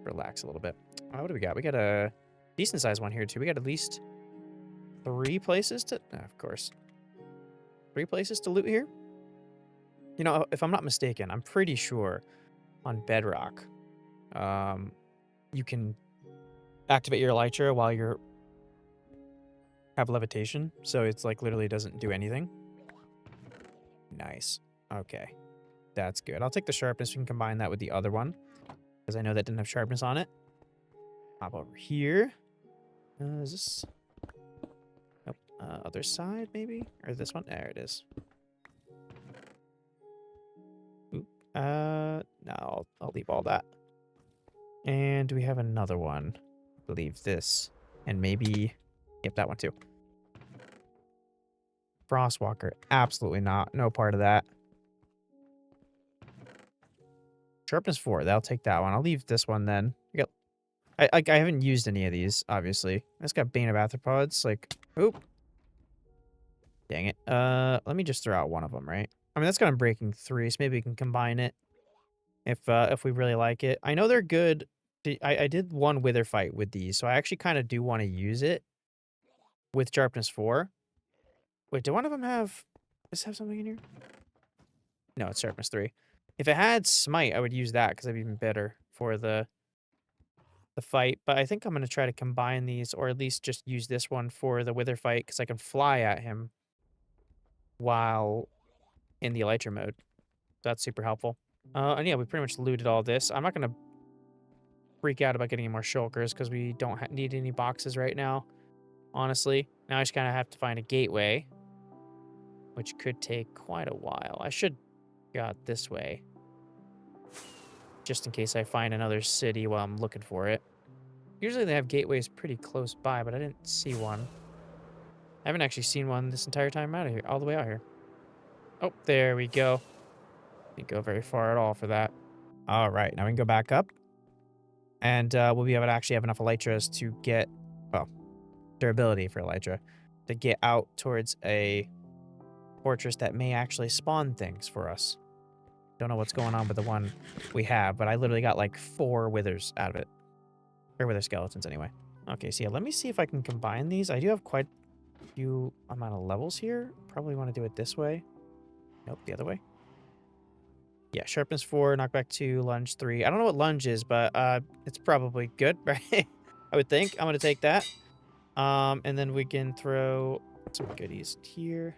Relax a little bit. What do we got? We got a decent sized one here, too. We got at least 3 places to... of course. 3 places to loot here? You know, if I'm not mistaken, I'm pretty sure on Bedrock, you can activate your elytra while you're... have levitation. So it's like literally doesn't do anything. Nice. Okay. That's good. I'll take the sharpness. We can combine that with the other one. Because I know that didn't have sharpness on it. Hop over here. Is this... Nope. Other side, maybe? Or this one? There it is. Oop. No, I'll leave all that. And do we have another one? believe this. And maybe... Yep, that one too. Frostwalker. Absolutely not. No part of that. Sharpness 4. That'll take that one. I'll leave this one then. I haven't used any of these, obviously. I just got Bane of Arthropods. Like, oop. Dang it. Let me just throw out one of them, right? I mean, that's got Unbreaking 3, so maybe we can combine it if we really like it. I know they're good. I did one Wither fight with these, so I actually kind of do want to use it with Sharpness 4. Wait, do one of them have... Does it have something in here? No, it's Sharpness 3. If it had Smite, I would use that because that'd be even better for the fight. But I think I'm going to try to combine these, or at least just use this one for the Wither fight because I can fly at him while in the Elytra mode. That's super helpful. And yeah, we pretty much looted all this. I'm not going to freak out about getting any more shulkers because we don't need any boxes right now, honestly. Now I just kind of have to find a gateway, which could take quite a while. I should go this way, just in case I find another city while I'm looking for it. Usually they have gateways pretty close by, but I didn't see one. I haven't actually seen one this entire time out of here, all the way out here. Oh, there we go. Didn't go very far at all for that. All right, now we can go back up. And we'll be able to actually have enough elytras to get, well, durability for elytra, to get out towards a fortress that may actually spawn things for us. Don't know what's going on with the one we have, but I literally got like 4 withers out of it. Or wither skeletons, anyway. Okay, so yeah, let me see if I can combine these. I do have quite a few amount of levels here. Probably want to do it this way. Nope, the other way. Yeah, Sharpness 4, Knockback 2, Lunge 3. I don't know what Lunge is, but it's probably good, right? I would think. I'm going to take that. And then we can throw some goodies here.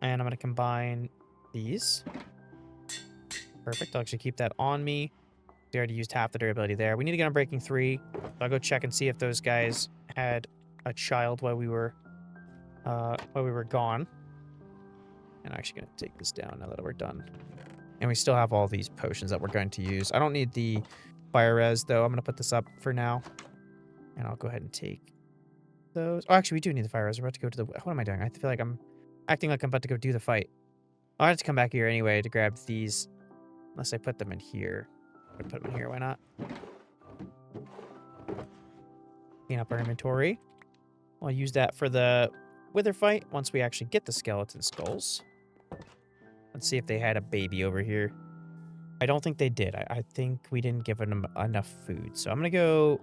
And I'm going to combine these. Perfect. I'll actually keep that on me. We already used half the durability there. We need to get Unbreaking 3. So I'll go check and see if those guys had a child while we were gone. And I'm actually going to take this down now that we're done. And we still have all these potions that we're going to use. I don't need the fire res, though. I'm going to put this up for now. And I'll go ahead and take those. Oh, actually, we do need the fire res. We're about to go to the... What am I doing? I feel like I'm acting like I'm about to go do the fight. I'll have to come back here anyway to grab these. Unless I put them in here. I'm going to put them in here. Why not? Clean up our inventory. I'll use that for the wither fight once we actually get the skeleton skulls. Let's see if they had a baby over here. I don't think they did. I think we didn't give them enough food. So I'm going to go...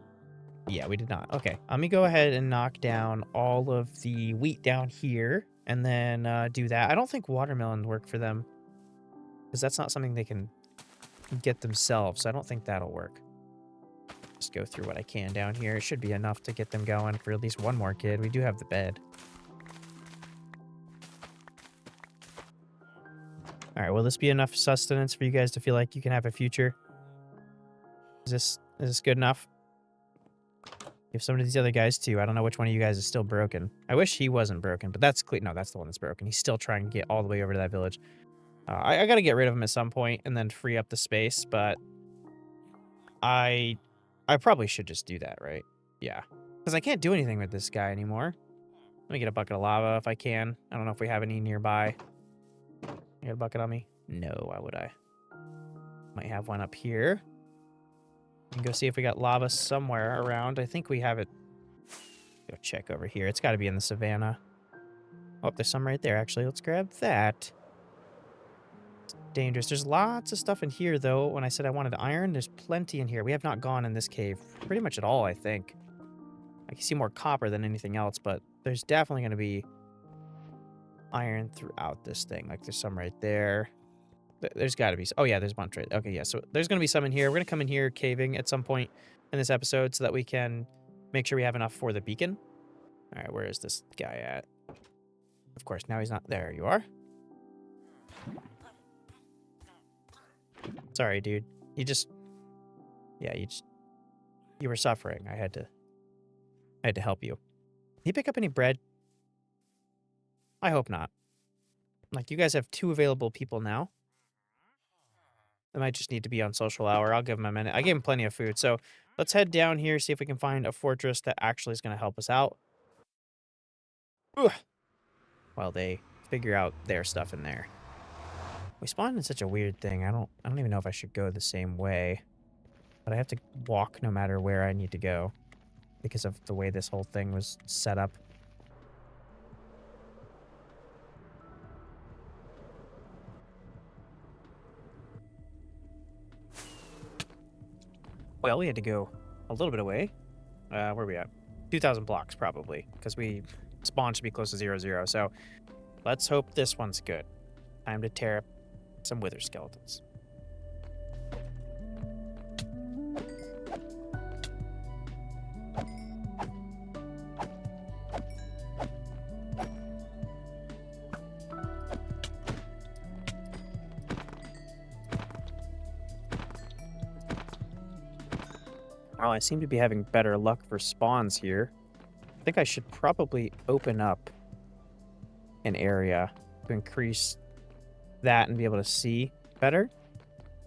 Yeah, we did not. Okay, let me go ahead and knock down all of the wheat down here and then do that. I don't think watermelon work for them because that's not something they can get themselves. So I don't think that'll work. Just go through what I can down here. It should be enough to get them going for at least one more kid. We do have the bed. All right, will this be enough sustenance for you guys to feel like you can have a future? Is this good enough? Give some of these other guys too. I don't know which one of you guys is still broken. I wish he wasn't broken, but that's clear. No, that's the one that's broken. He's still trying to get all the way over to that village. I got to get rid of him at some point and then free up the space, but I probably should just do that, right? Yeah, because I can't do anything with this guy anymore. Let me get a bucket of lava if I can. I don't know if we have any nearby. You got a bucket on me? No, why would I? Might have one up here. We can go see if we got lava somewhere around. I think we have it. Go check over here. It's got to be in the savannah. Oh, there's some right there, actually. Let's grab that. It's dangerous. There's lots of stuff in here, though. When I said I wanted iron, there's plenty in here. We have not gone in this cave pretty much at all, I think. I can see more copper than anything else, but there's definitely going to be iron throughout this thing. Like, there's some right there. There's got to be... Oh, yeah, there's a bunch right... Okay, yeah, so there's going to be some in here. We're going to come in here caving at some point in this episode so that we can make sure we have enough for the beacon. All right, where is this guy at? Of course, now he's not... There you are. Sorry, dude. You just... Yeah, you were suffering. I had to help you. Can you pick up any bread? I hope not. Like, you guys have 2 available people now. They might just need to be on social hour. I'll give him a minute. I gave him plenty of food. So Let's head down here, see if we can find a fortress that actually is going to help us out. Ugh. While they figure out their stuff in there. We spawned in such a weird thing. I don't even know if I should go the same way. But I have to walk no matter where I need to go because of the way this whole thing was set up. Well, we had to go a little bit away. Where are we at? 2,000 blocks, probably, because we spawned to be close to 0, so let's hope this one's good. Time to tear up some wither skeletons. Well, I seem to be having better luck for spawns here. I think I should probably open up an area to increase that and be able to see better.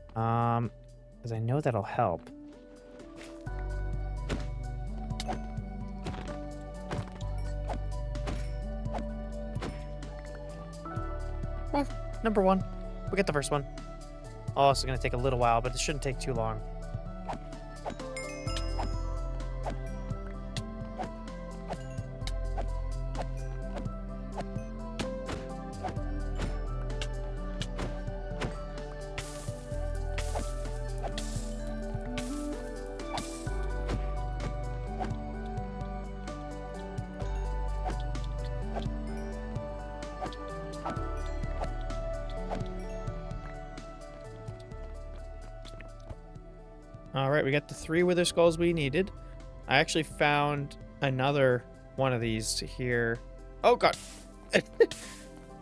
Because I know that'll help. Well, number one. We get the first one. Oh, it's going to take a little while, but it shouldn't take too long. Alright, we got the 3 wither skulls we needed. I actually found another one of these here. Oh god!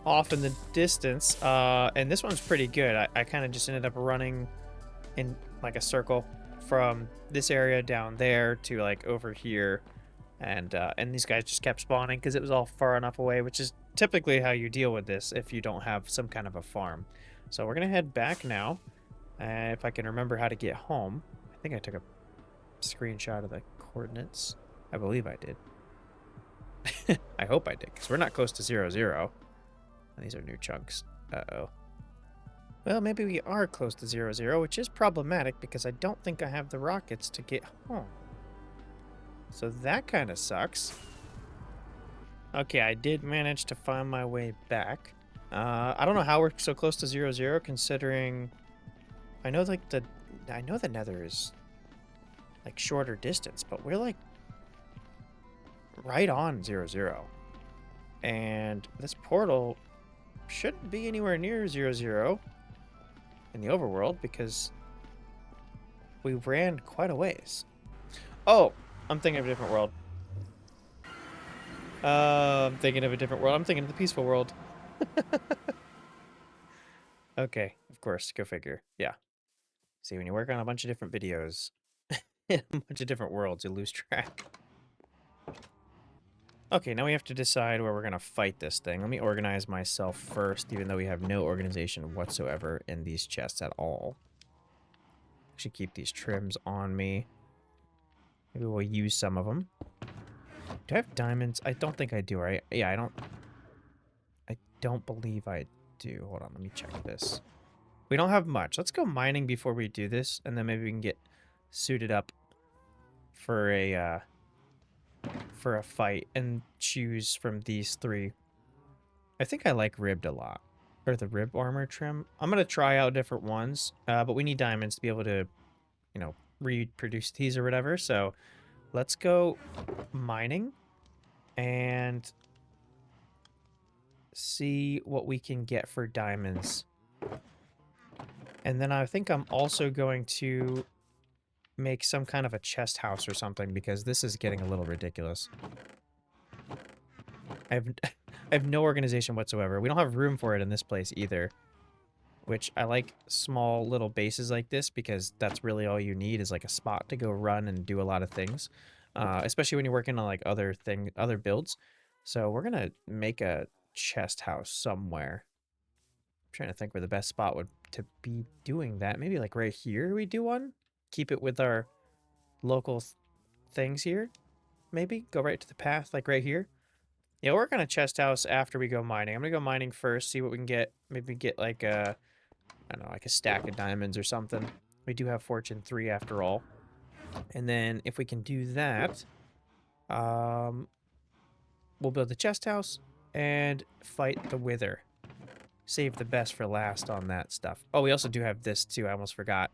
Off in the distance. And this one's pretty good. I kind of just ended up running in like a circle from this area down there to like over here. And these guys just kept spawning because it was all far enough away, which is typically how you deal with this if you don't have some kind of a farm. So we're going to head back now. If I can remember how to get home. I think I took a screenshot of the coordinates. I believe I did. I hope I did, because we're not close to 0, 0. And these are new chunks. Uh-oh. Well, maybe we are close to 0, 0, which is problematic because I don't think I have the rockets to get home. So that kind of sucks. Okay, I did manage to find my way back. I don't know how we're so close to 0, 0, considering I know like the nether is like shorter distance, but we're like right on 0, 0. And this portal shouldn't be anywhere near 0, 0 in the overworld because we ran quite a ways. Oh, I'm thinking of a different world. I'm thinking of a different world. I'm thinking of the peaceful world. Okay, of course, go figure. Yeah. See, when you work on a bunch of different videos, in a bunch of different worlds, you lose track. Okay, now we have to decide where we're going to fight this thing. Let me organize myself first, even though we have no organization whatsoever in these chests at all. Actually keep these trims on me. Maybe we'll use some of them. Do I have diamonds? I don't think I do, right? Yeah, I don't believe I do. Hold on, let me check this. We don't have much. Let's go mining before we do this, and then maybe we can get suited up for a fight and choose from these 3. I think I like ribbed a lot, or the rib armor trim. I'm gonna try out different ones, but we need diamonds to be able to, you know, reproduce these or whatever. So let's go mining and see what we can get for diamonds. And then I think I'm also going to make some kind of a chest house or something because this is getting a little ridiculous. I have no organization whatsoever. We don't have room for it in this place either, which I like small little bases like this because that's really all you need is like a spot to go run and do a lot of things, especially when you're working on like other builds. So we're gonna make a chest house somewhere. I'm trying to think where the best spot would to be doing that. Maybe like right here we do one. Keep it with our local things here. Maybe go right to the path, like right here. Yeah, we'll work on a chest house after we go mining. I'm gonna go mining first, see what we can get. Maybe get like a, I don't know, like a stack of diamonds or something. We do have Fortune 3 after all. And then if we can do that, we'll build the chest house and fight the wither. Save the best for last on that stuff. Oh, we also do have this too. I almost forgot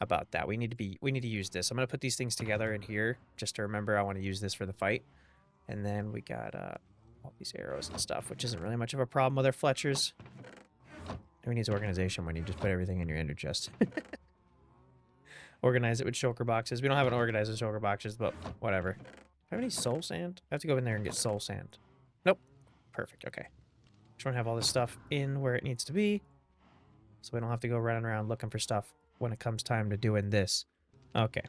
about that. We need to use this. I'm gonna put these things together in here just to remember I want to use this for the fight. And then we got all these arrows and stuff, which isn't really much of a problem with our Fletchers. Who needs organization when you just put everything in your ender chest? Organize it with shulker boxes. We don't have an organizer with shulker boxes, but whatever. Do I have any soul sand? I have to go in there and get soul sand. Nope. Perfect. Okay. Just want to have all this stuff in where it needs to be, so we don't have to go running around looking for stuff when it comes time to doing this. Okay.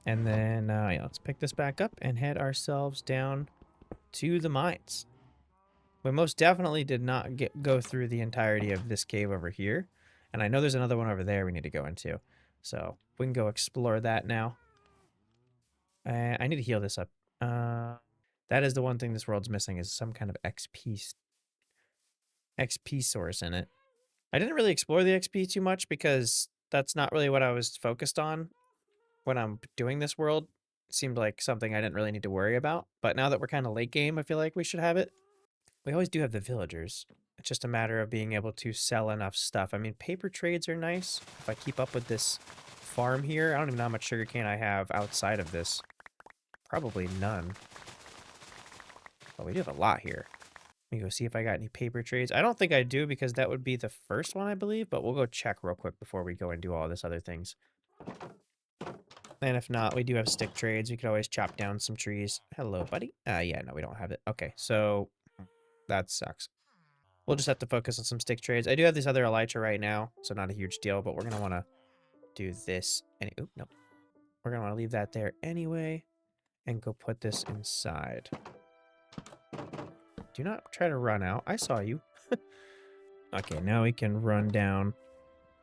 And then yeah, let's pick this back up and head ourselves down to the mines. We most definitely did not go through the entirety of this cave over here. And I know there's another one over there we need to go into. So we can go explore that now. I need to heal this up. That is the one thing this world's missing, is some kind of XP source in it. I didn't really explore the XP too much because that's not really what I was focused on when I'm doing this world. It seemed like something I didn't really need to worry about. But now that we're kind of late game, I feel like we should have it. We always do have the villagers. It's just a matter of being able to sell enough stuff. I mean, paper trades are nice. If I keep up with this farm here, I don't even know how much sugarcane I have outside of this. Probably none. But we do have a lot here. Let me go see if I got any paper trades. I don't think I do, because that would be the first one, I believe. But we'll go check real quick before we go and do all this other things. And if not, we do have stick trades. We could always chop down some trees. Hello, buddy. Yeah, no, we don't have it. Okay, so that sucks. We'll just have to focus on some stick trades. I do have this other elytra right now, so not a huge deal, but we're going to want to do this. Oop, no. We're going to want to leave that there anyway and go put this inside. Do not try to run out. I saw you. Okay, now we can run down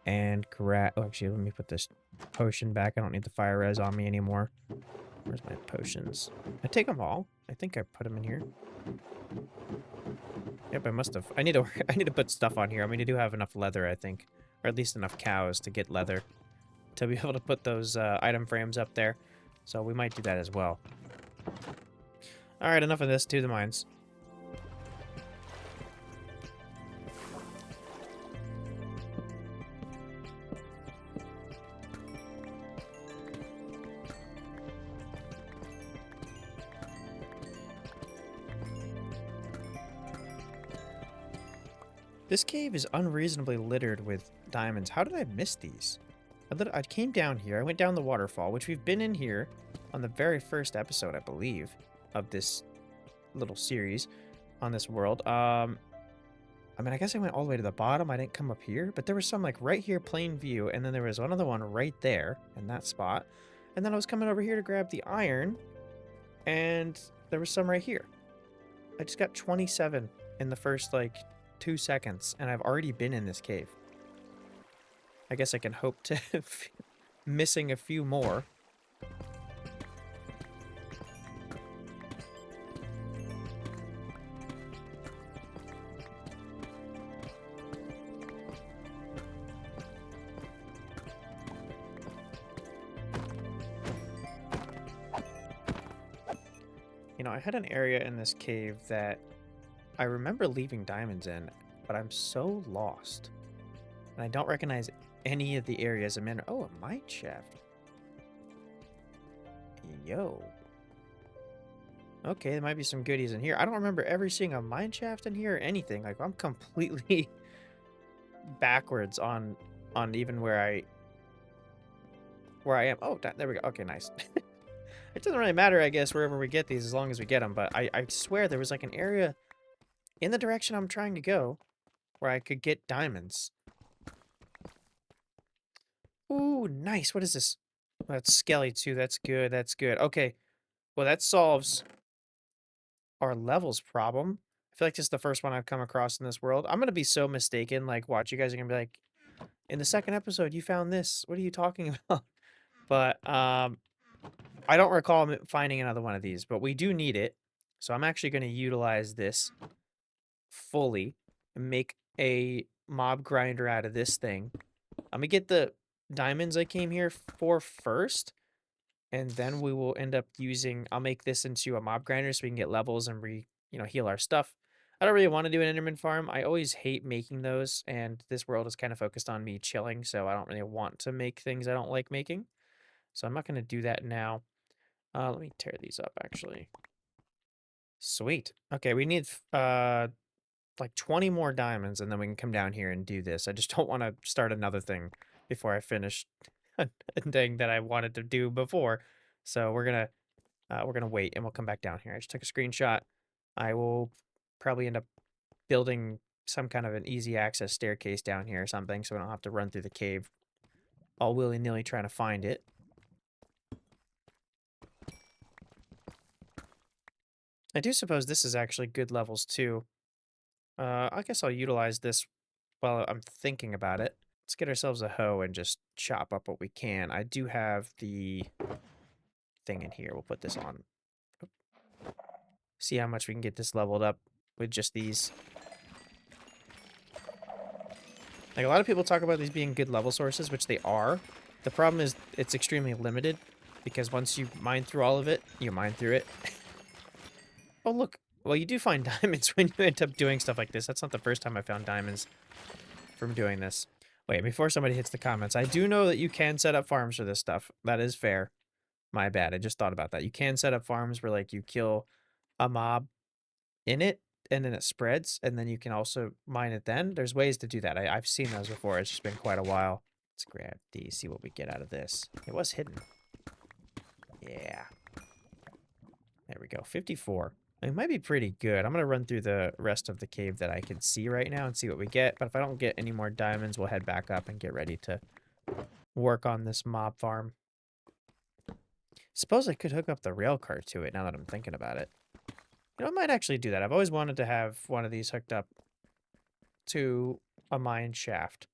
and grab... Oh, actually, let me put this potion back. I don't need the fire res on me anymore. Where's my potions? I take them all. I think I put them in here. Yep, I must have. I need to put stuff on here. I mean, I do have enough leather, I think. Or at least enough cows to get leather to be able to put those item frames up there. So we might do that as well. Alright, enough of this. To the mines. This cave is unreasonably littered with diamonds. How did I miss these? I came down here. I went down the waterfall, which we've been in here on the very first episode, I believe, of this little series on this world. I mean, I guess I went all the way to the bottom. I didn't come up here, but there was some like right here, plain view, and then there was another one right there in that spot. And then I was coming over here to grab the iron, and there was some right here. I just got 27 in the first, like, 2 seconds, and I've already been in this cave. I guess I can hope to missing a few more. You know, I had an area in this cave that I remember leaving diamonds in, but I'm so lost. And I don't recognize any of the areas I'm in. Oh, a mine shaft. Yo. Okay, there might be some goodies in here. I don't remember ever seeing a mine shaft in here or anything. Like, I'm completely backwards on even where I am. Oh, there we go. Okay, nice. It doesn't really matter, I guess, wherever we get these, as long as we get them. But I swear there was like an area in the direction I'm trying to go where I could get diamonds. Ooh, nice. What is this? Oh, that's skelly too. That's good. That's good. Okay. Well, that solves our levels problem. I feel like this is the first one I've come across in this world. I'm going to be so mistaken. Like, watch, you guys are going to be like, in the second episode, you found this. What are you talking about? But, I don't recall finding another one of these, but we do need it. So I'm actually going to utilize this fully and make a mob grinder out of this thing. I'm gonna get the diamonds I came here for first, and then we will end up using, I'll make this into a mob grinder so we can get levels and heal our stuff. I don't really want to do an Enderman farm. I always hate making those, and this world is kind of focused on me chilling, so I don't really want to make things I don't like making. So I'm not going to do that now. Let me tear these up, actually. Sweet. Okay, we need like 20 more diamonds, and then we can come down here and do this. I just don't want to start another thing before I finish a thing that I wanted to do before. So we're gonna wait, and we'll come back down here. I just took a screenshot. I will probably end up building some kind of an easy access staircase down here or something, so we don't have to run through the cave all willy-nilly trying to find it. I do suppose this is actually good levels too. I guess I'll utilize this while I'm thinking about it. Let's get ourselves a hoe and just chop up what we can. I do have the thing in here. We'll put this on. See how much we can get this leveled up with just these. Like, a lot of people talk about these being good level sources, which they are. The problem is it's extremely limited because once you mine through all of it, you mine through it. Oh, look. Well, you do find diamonds when you end up doing stuff like this. That's not the first time I found diamonds from doing this. Wait, before somebody hits the comments, I do know that you can set up farms for this stuff. That is fair. My bad. I just thought about that. You can set up farms where, like, you kill a mob in it, and then it spreads, and then you can also mine it then. There's ways to do that. I've seen those before. It's just been quite a while. Let's grab these, see what we get out of this. It was hidden. Yeah. There we go. 54. It might be pretty good. I'm going to run through the rest of the cave that I can see right now and see what we get. But if I don't get any more diamonds, we'll head back up and get ready to work on this mob farm. Suppose I could hook up the rail car to it now that I'm thinking about it. You know, I might actually do that. I've always wanted to have one of these hooked up to a mine shaft.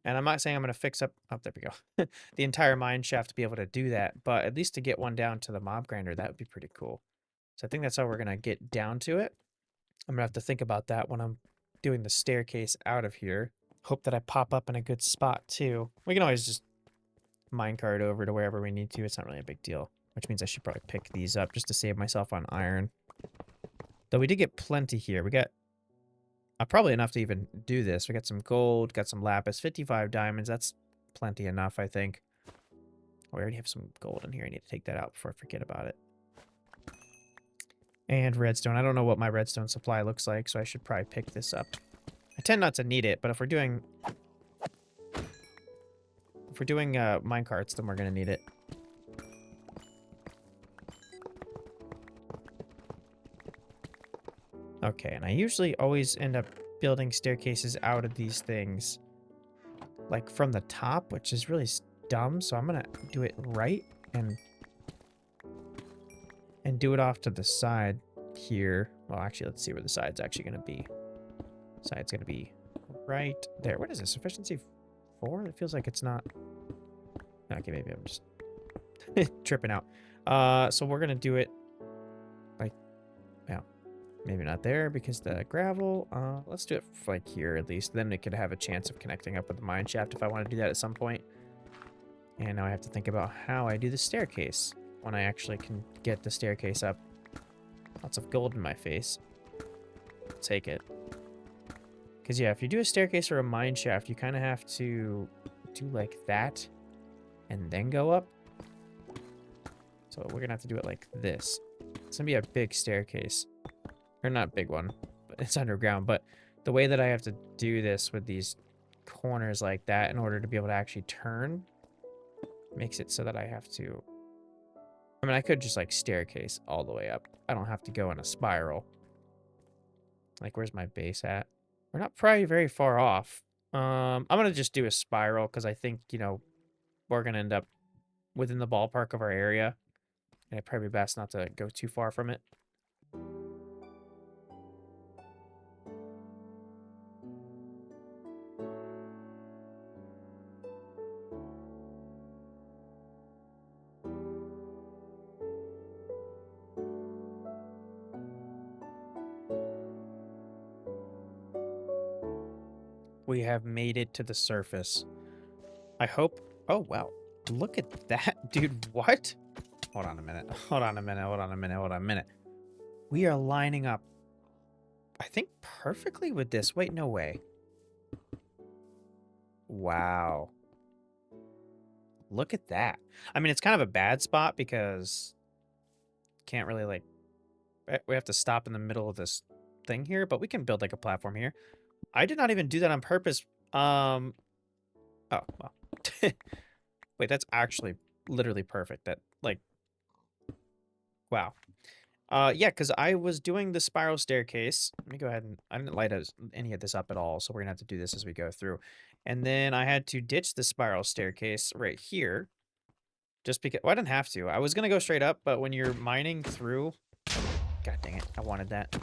And I'm not saying I'm going to fix up, oh, there we go, the entire mine shaft to be able to do that. But at least to get one down to the mob grinder, that would be pretty cool. So I think that's how we're going to get down to it. I'm going to have to think about that when I'm doing the staircase out of here. Hope that I pop up in a good spot, too. We can always just minecart over to wherever we need to. It's not really a big deal, which means I should probably pick these up just to save myself on iron. Though we did get plenty here. We got probably enough to even do this. We got some gold, got some lapis, 55 diamonds. That's plenty enough, I think. We already have some gold in here. I need to take that out before I forget about it. And redstone. I don't know what my redstone supply looks like, so I should probably pick this up. I tend not to need it, but if we're doing minecarts, then we're gonna need it. Okay, and I usually always end up building staircases out of these things, like from the top, which is really dumb. So I'm gonna do it right and do it off to the side here. Well, actually, let's see where the side's actually gonna be. Side's gonna be right there. What is this? Efficiency 4? It feels like it's not. Okay, maybe I'm just tripping out. So we're gonna do it like, yeah, maybe not there because the gravel. Let's do it like here at least. Then it could have a chance of connecting up with the mine shaft if I want to do that at some point. And now I have to think about how I do the staircase when I actually can get the staircase up. Lots of gold in my face. I'll take it. Because, yeah, if you do a staircase or a mine shaft, you kind of have to do like that and then go up. So we're going to have to do it like this. It's going to be a big staircase. Or not a big one, but it's underground. But the way that I have to do this with these corners like that in order to be able to actually turn makes it so that I have to... I mean, I could just like staircase all the way up. I don't have to go in a spiral. Like, where's my base at? We're not probably very far off. I'm going to just do a spiral because I think, you know, we're going to end up within the ballpark of our area. And it'd probably be best not to go too far from it. We have made it to the surface. I hope... Oh, wow. Look at that. Dude, what? Hold on a minute. Hold on a minute. Hold on a minute. Hold on a minute. We are lining up, I think, perfectly with this. Wait, no way. Wow. Look at that. I mean, it's kind of a bad spot because can't really, like... We have to stop in the middle of this thing here, but we can build, like, a platform here. I did not even do that on purpose. Oh, well. Wait, that's actually literally perfect. That, like... Wow. Yeah, because I was doing the spiral staircase. Let me go ahead and... I didn't light any of this up at all, so we're gonna have to do this as we go through. And then I had to ditch the spiral staircase right here. Just because... Well, I didn't have to. I was gonna go straight up, but when you're mining through... God dang it, I wanted that.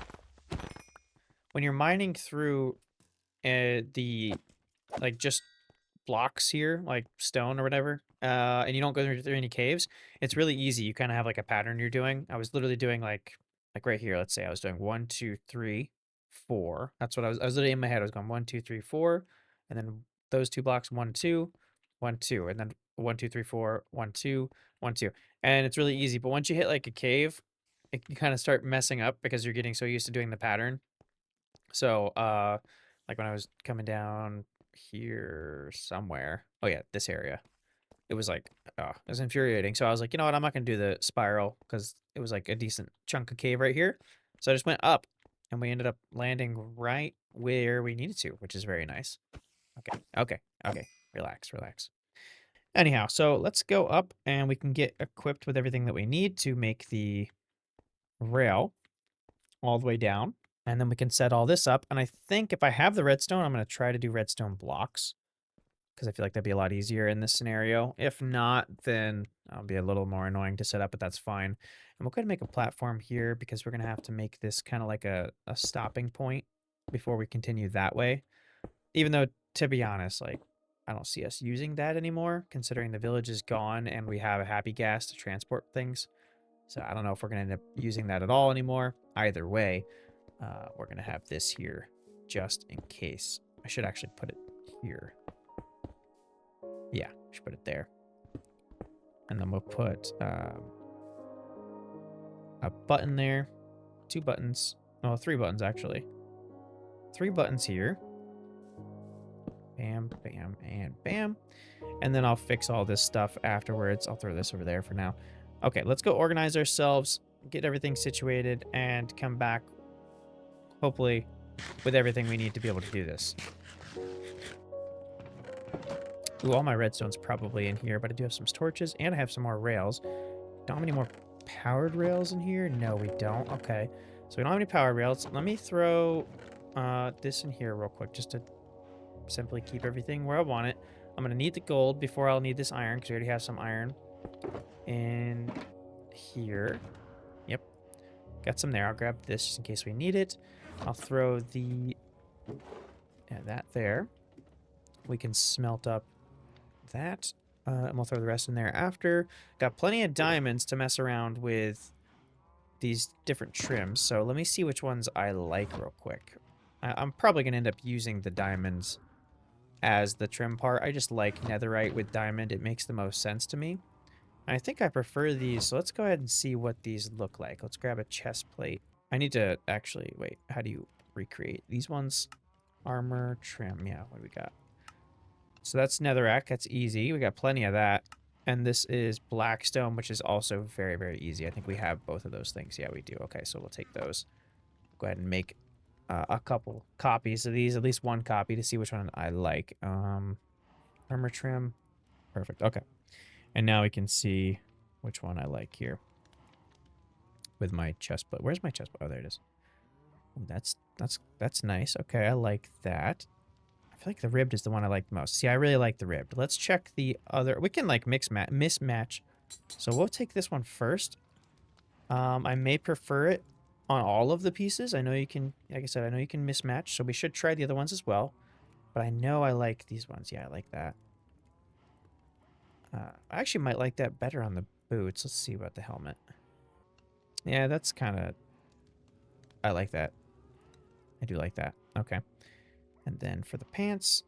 When you're mining through the... like, just blocks here, like stone or whatever, and you don't go through any caves, it's really easy. You kind of have like a pattern you're doing. I was literally doing like right here, let's say I was doing 1, 2, 3, 4. That's what I was literally in my head. I was going 1, 2, 3, 4, and then those two blocks, 1, 2, 1, 2, and then 1, 2, 3, 4, 1, 2, 1, 2. And it's really easy. But once you hit like a cave, you kind of start messing up because you're getting so used to doing the pattern. So, like when I was coming down here somewhere. Oh yeah, this area. It was like, oh, it was infuriating. So I was like, you know what? I'm not gonna do the spiral because it was like a decent chunk of cave right here. So I just went up, and we ended up landing right where we needed to, which is very nice. Okay, okay, okay. Relax, relax. Anyhow, so let's go up, and we can get equipped with everything that we need to make the rail all the way down. And then we can set all this up. And I think if I have the redstone, I'm going to try to do redstone blocks, because I feel like that'd be a lot easier in this scenario. If not, then it'll be a little more annoying to set up, but that's fine. And we'll go ahead and make a platform here because we're going to have to make this kind of like a stopping point before we continue that way. Even though, to be honest, like, I don't see us using that anymore, considering the village is gone and we have a happy gas to transport things. So I don't know if we're going to end up using that at all anymore. Either way, we're going to have this here just in case. I should actually put it here. Yeah, I should put it there. And then we'll put a button there. 2 buttons. Oh, 3 buttons, actually. 3 buttons here. Bam, bam, and bam. And then I'll fix all this stuff afterwards. I'll throw this over there for now. Okay, let's go organize ourselves, get everything situated, and come back, hopefully, with everything we need to be able to do this. Ooh, all my redstone's probably in here, but I do have some torches, and I have some more rails. Don't have any more powered rails in here? No, we don't. Okay, so we don't have any powered rails. Let me throw this in here real quick, just to simply keep everything where I want it. I'm going to need the gold before I'll need this iron, because we already have some iron in here. Yep, got some there. I'll grab this just in case we need it. I'll throw that there. We can smelt up that, and we'll throw the rest in there after. Got plenty of diamonds to mess around with these different trims, so let me see which ones I like real quick. I'm probably going to end up using the diamonds as the trim part. I just like netherite with diamond. It makes the most sense to me. I think I prefer these, so let's go ahead and see what these look like. Let's grab a chest plate. I need to actually, wait, how do you recreate these ones? Armor, trim, yeah, what do we got? So that's netherrack, that's easy. We got plenty of that. And this is blackstone, which is also very, very easy. I think we have both of those things. Yeah, we do. Okay, so we'll take those. Go ahead and make a couple copies of these, at least one copy, to see which one I like. Armor trim, perfect, okay. And now we can see which one I like here with my chest plate. Where's my chest plate? Oh, there it is. Ooh, that's nice. Okay, I like that. I feel like the ribbed is the one I like the most. See, I really like the ribbed. Let's check the other. We can like mismatch. So we'll take this one first. I may prefer it on all of the pieces. I know you can, like I said, I know you can mismatch. So we should try the other ones as well. But I know I like these ones. Yeah, I like that. I actually might like that better on the boots. Let's see about the helmet. Yeah, that's kind of... I like that. I do like that. Okay. And then for the pants,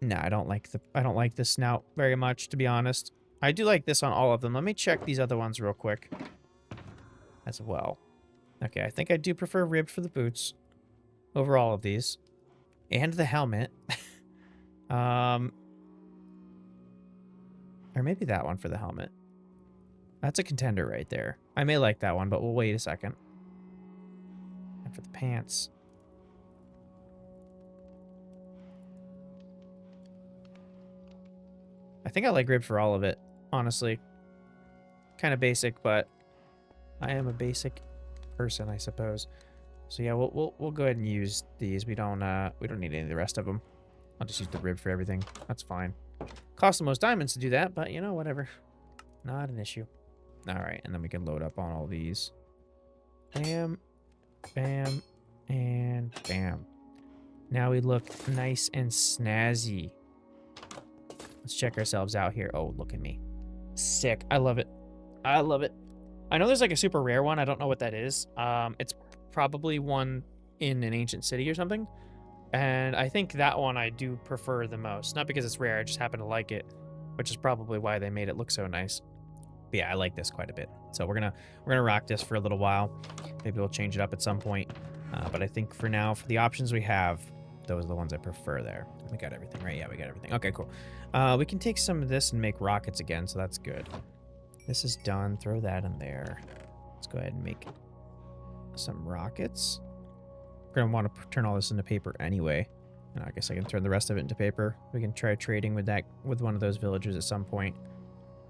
no, I don't like the snout very much, to be honest. I do like this on all of them. Let me check these other ones real quick as well. Okay, I think I do prefer ribbed for the boots over all of these. And the helmet. Or maybe that one for the helmet. That's a contender right there. I may like that one, but we'll wait a second. And for the pants. I think I like rib for all of it, honestly. Kind of basic, but I am a basic person, I suppose. So yeah, we'll go ahead and use these. We don't need any of the rest of them. I'll just use the rib for everything. That's fine. Cost the most diamonds to do that, but you know, whatever. Not an issue. All right, and then we can load up on all these. Bam, bam, and bam. Now we look nice and snazzy. Let's check ourselves out here. Oh, look at me. Sick. I love it. I love it. I know there's like a super rare one. I don't know what that is. It's probably one in an ancient city or something. And I think that one I do prefer the most. Not because it's rare, I just happen to like it, which is probably why they made it look so nice. But yeah, I like this quite a bit. So we're gonna rock this for a little while. Maybe we'll change it up at some point. But I think for now, for the options we have, those are the ones I prefer there. We got everything, right? Yeah, we got everything. Okay, cool. We can take some of this and make rockets again, so that's good. This is done. Throw that in there. Let's go ahead and make some rockets. We're going to want to turn all this into paper anyway. I guess I can turn the rest of it into paper. We can try trading with that with one of those villagers at some point.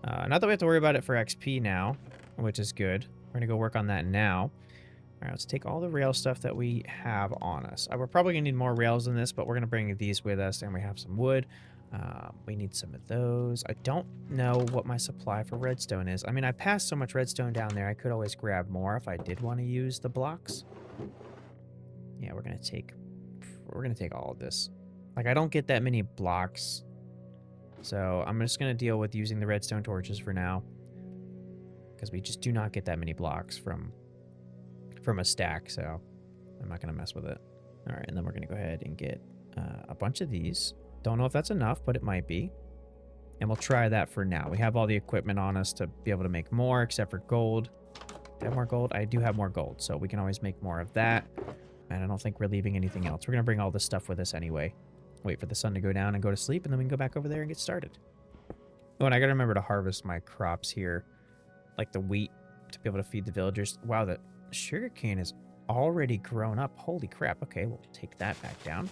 Not that we have to worry about it for XP now, which is good. We're going to go work on that now. All right, let's take all the rail stuff that we have on us. We're probably going to need more rails than this, but we're going to bring these with us, and we have some wood. We need some of those. I don't know what my supply for redstone is. I mean, I passed so much redstone down there, I could always grab more if I did want to use the blocks. Yeah, we're going to take all of this. Like, I don't get that many blocks. So I'm just going to deal with using the redstone torches for now. Because we just do not get that many blocks from a stack, so I'm not going to mess with it. All right, and then we're going to go ahead and get a bunch of these. Don't know if that's enough, but it might be. And we'll try that for now. We have all the equipment on us to be able to make more, except for gold. Do I have more gold? I do have more gold, so we can always make more of that. And I don't think we're leaving anything else. We're going to bring all this stuff with us anyway. Wait for the sun to go down and go to sleep, and then we can go back over there and get started. Oh, and I got to remember to harvest my crops here, like the wheat, to be able to feed the villagers. Wow, the sugarcane is already grown up. Holy crap. Okay, we'll take that back down.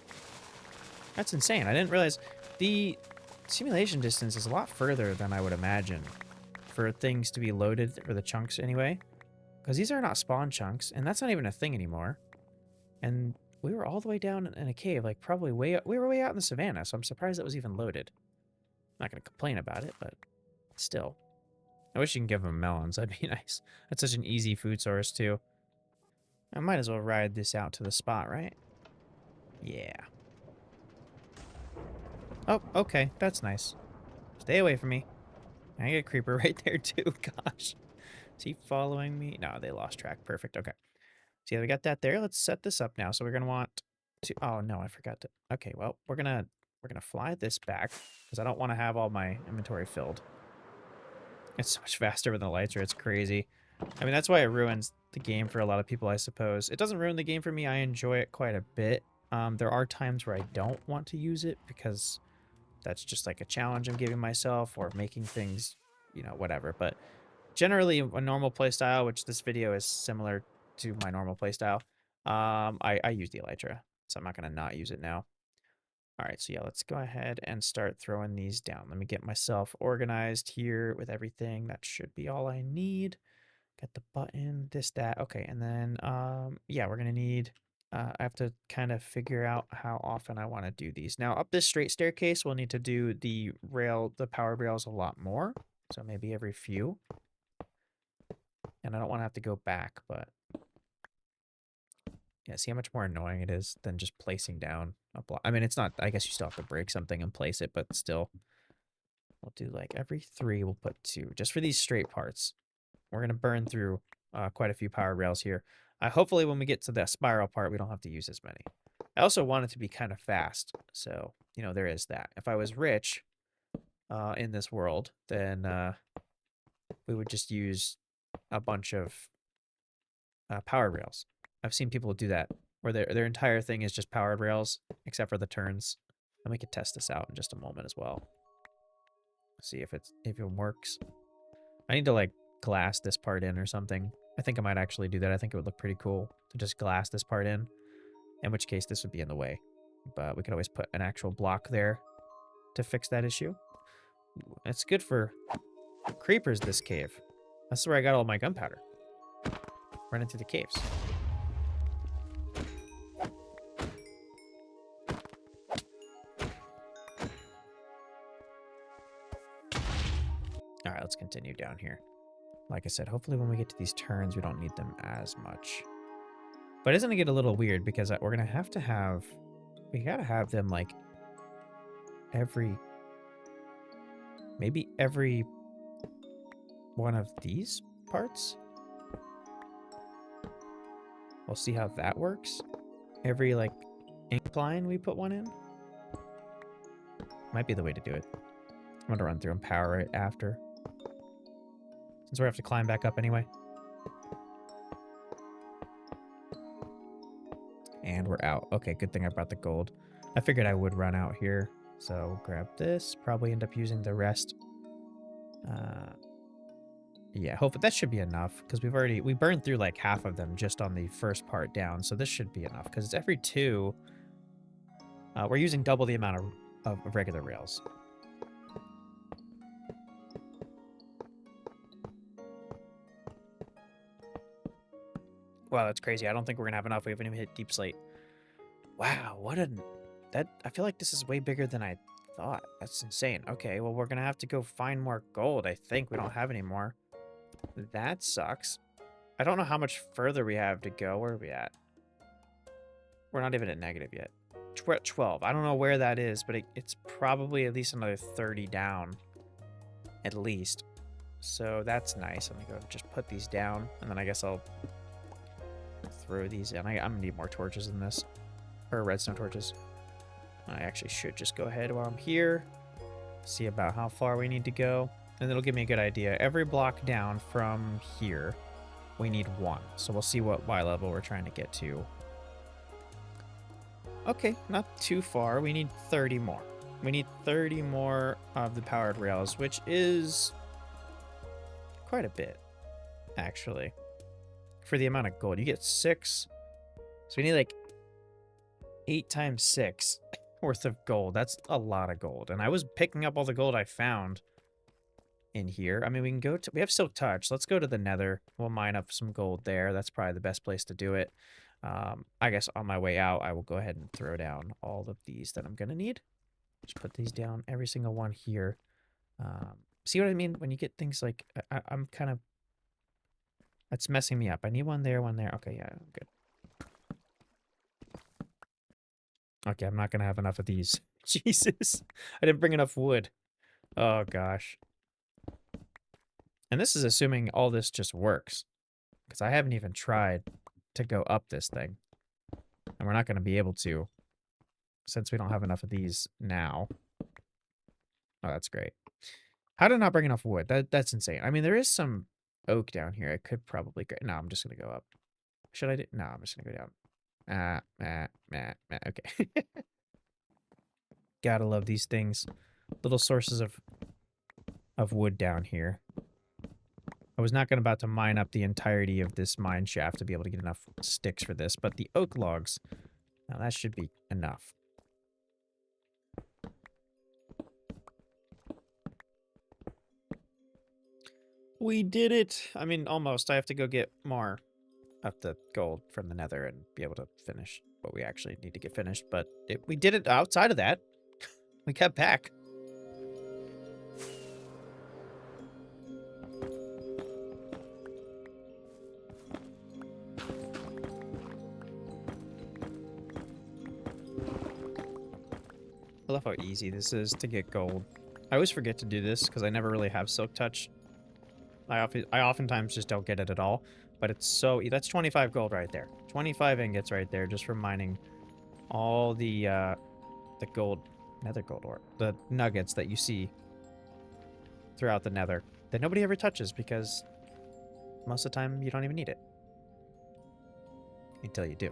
That's insane. I didn't realize the simulation distance is a lot further than I would imagine for things to be loaded, for the chunks anyway. Because these are not spawn chunks, and that's not even a thing anymore. And we were all the way down in a cave, like probably we were way out in the savannah, so I'm surprised it was even loaded. I'm not going to complain about it, but still. I wish you can give them melons. That'd be nice. That's such an easy food source, too. I might as well ride this out to the spot, right? Yeah. Oh, okay. That's nice. Stay away from me. I get a creeper right there, too. Gosh. Is he following me? No, they lost track. Perfect. Okay. So yeah, we got that there. Let's set this up now. So we're going to want to... Oh, no, I forgot to... Okay, well, we're gonna fly this back because I don't want to have all my inventory filled. It's so much faster with the lights, or it's crazy. I mean, that's why it ruins the game for a lot of people, I suppose. It doesn't ruin the game for me. I enjoy it quite a bit. There are times where I don't want to use it because that's just like a challenge I'm giving myself, or making things, you know, whatever. But generally, a normal playstyle, which this video is similar to my normal playstyle, I use the elytra, so I'm not going to not use it now. All right, so yeah, let's go ahead and start throwing these down. Let me get myself organized here with everything. That should be all I need. Get the button, this, that. Okay, and then, yeah, we're going to need, I have to kind of figure out how often I want to do these. Now, up this straight staircase, we'll need to do the power rails a lot more. So maybe every few. And I don't want to have to go back, but yeah, see how much more annoying it is than just placing down a block. I mean, it's not, I guess you still have to break something and place it, but still. We'll do like every 3, we'll put 2, just for these straight parts. We're going to burn through quite a few power rails here. Hopefully when we get to the spiral part, we don't have to use as many. I also want it to be kind of fast. So, you know, there is that. If I was rich in this world, then we would just use a bunch of powered rails. I've seen people do that, where their entire thing is just powered rails, except for the turns. And we could test this out in just a moment as well. See if it works. I need to like glass this part in or something. I think I might actually do that. I think it would look pretty cool to just glass this part in which case this would be in the way. But we could always put an actual block there to fix that issue. It's good for creepers, this cave. That's where I got all my gunpowder. Running through the caves. All right, let's continue down here. Like I said, hopefully when we get to these turns, we don't need them as much. But isn't it get a little weird because we're going to have... We got to have them like maybe every one of these parts? We'll see how that works. Every like incline we put one in. Might be the way to do it. I'm going to run through and power it after. Since we have to climb back up anyway. And we're out. Okay, good thing I brought the gold. I figured I would run out here. So we'll grab this. Probably end up using the rest. Yeah, hopefully that should be enough. Because we burned through like half of them just on the first part down. So this should be enough. Because it's every 2. We're using double the amount of regular rails. Wow, that's crazy. I don't think we're going to have enough. We haven't even hit deep slate. Wow, I feel like this is way bigger than I thought. That's insane. Okay, well, we're going to have to go find more gold. I think we don't have any more. That sucks. I don't know how much further we have to go. Where are we at? We're not even at negative yet. We're at 12. I don't know where that is, but it's probably at least another 30 down. At least. So that's nice. I'm going to go just put these down, and then I guess I'll throw these in. I'm going to need more torches than this. Or redstone torches. I actually should just go ahead while I'm here. See about how far we need to go. And it'll give me a good idea. Every block down from here, we need 1. So we'll see what Y level we're trying to get to. Okay, not too far. We need 30 more. We need 30 more of the powered rails, which is quite a bit, actually. For the amount of gold. You get 6. So we need like 8 times 6 worth of gold. That's a lot of gold. And I was picking up all the gold I found in here. I mean, we can go to... We have Silk Touch. Let's go to the Nether. We'll mine up some gold there. That's probably the best place to do it. I guess on my way out, I will go ahead and throw down all of these that I'm going to need. Just put these down. Every single one here. See what I mean? When you get things like... I'm kind of... That's messing me up. I need one there, one there. Okay, yeah, I'm good. Okay, I'm not going to have enough of these. Jesus. I didn't bring enough wood. Oh, gosh. And this is assuming all this just works. Because I haven't even tried to go up this thing. And we're not going to be able to. Since we don't have enough of these now. Oh, that's great. How did I not bring enough wood? That's insane. I mean, there is some oak down here. I could probably... No, I'm just going to go up. Should I do... No, I'm just going to go down. Okay. Gotta love these things. Little sources of wood down here. I was not about to mine up the entirety of this mine shaft to be able to get enough sticks for this, but the oak logs, now that should be enough. We did it! I mean, almost. I have to go get more of the gold from the Nether and be able to finish what we actually need to get finished, but we did it outside of that. We got back. I love how easy this is to get gold. I always forget to do this because I never really have Silk Touch. I oftentimes just don't get it at all, but it's so... That's 25 gold right there. 25 ingots right there just from mining all the gold, nether gold ore, the nuggets that you see throughout the nether that nobody ever touches because most of the time you don't even need it until you do.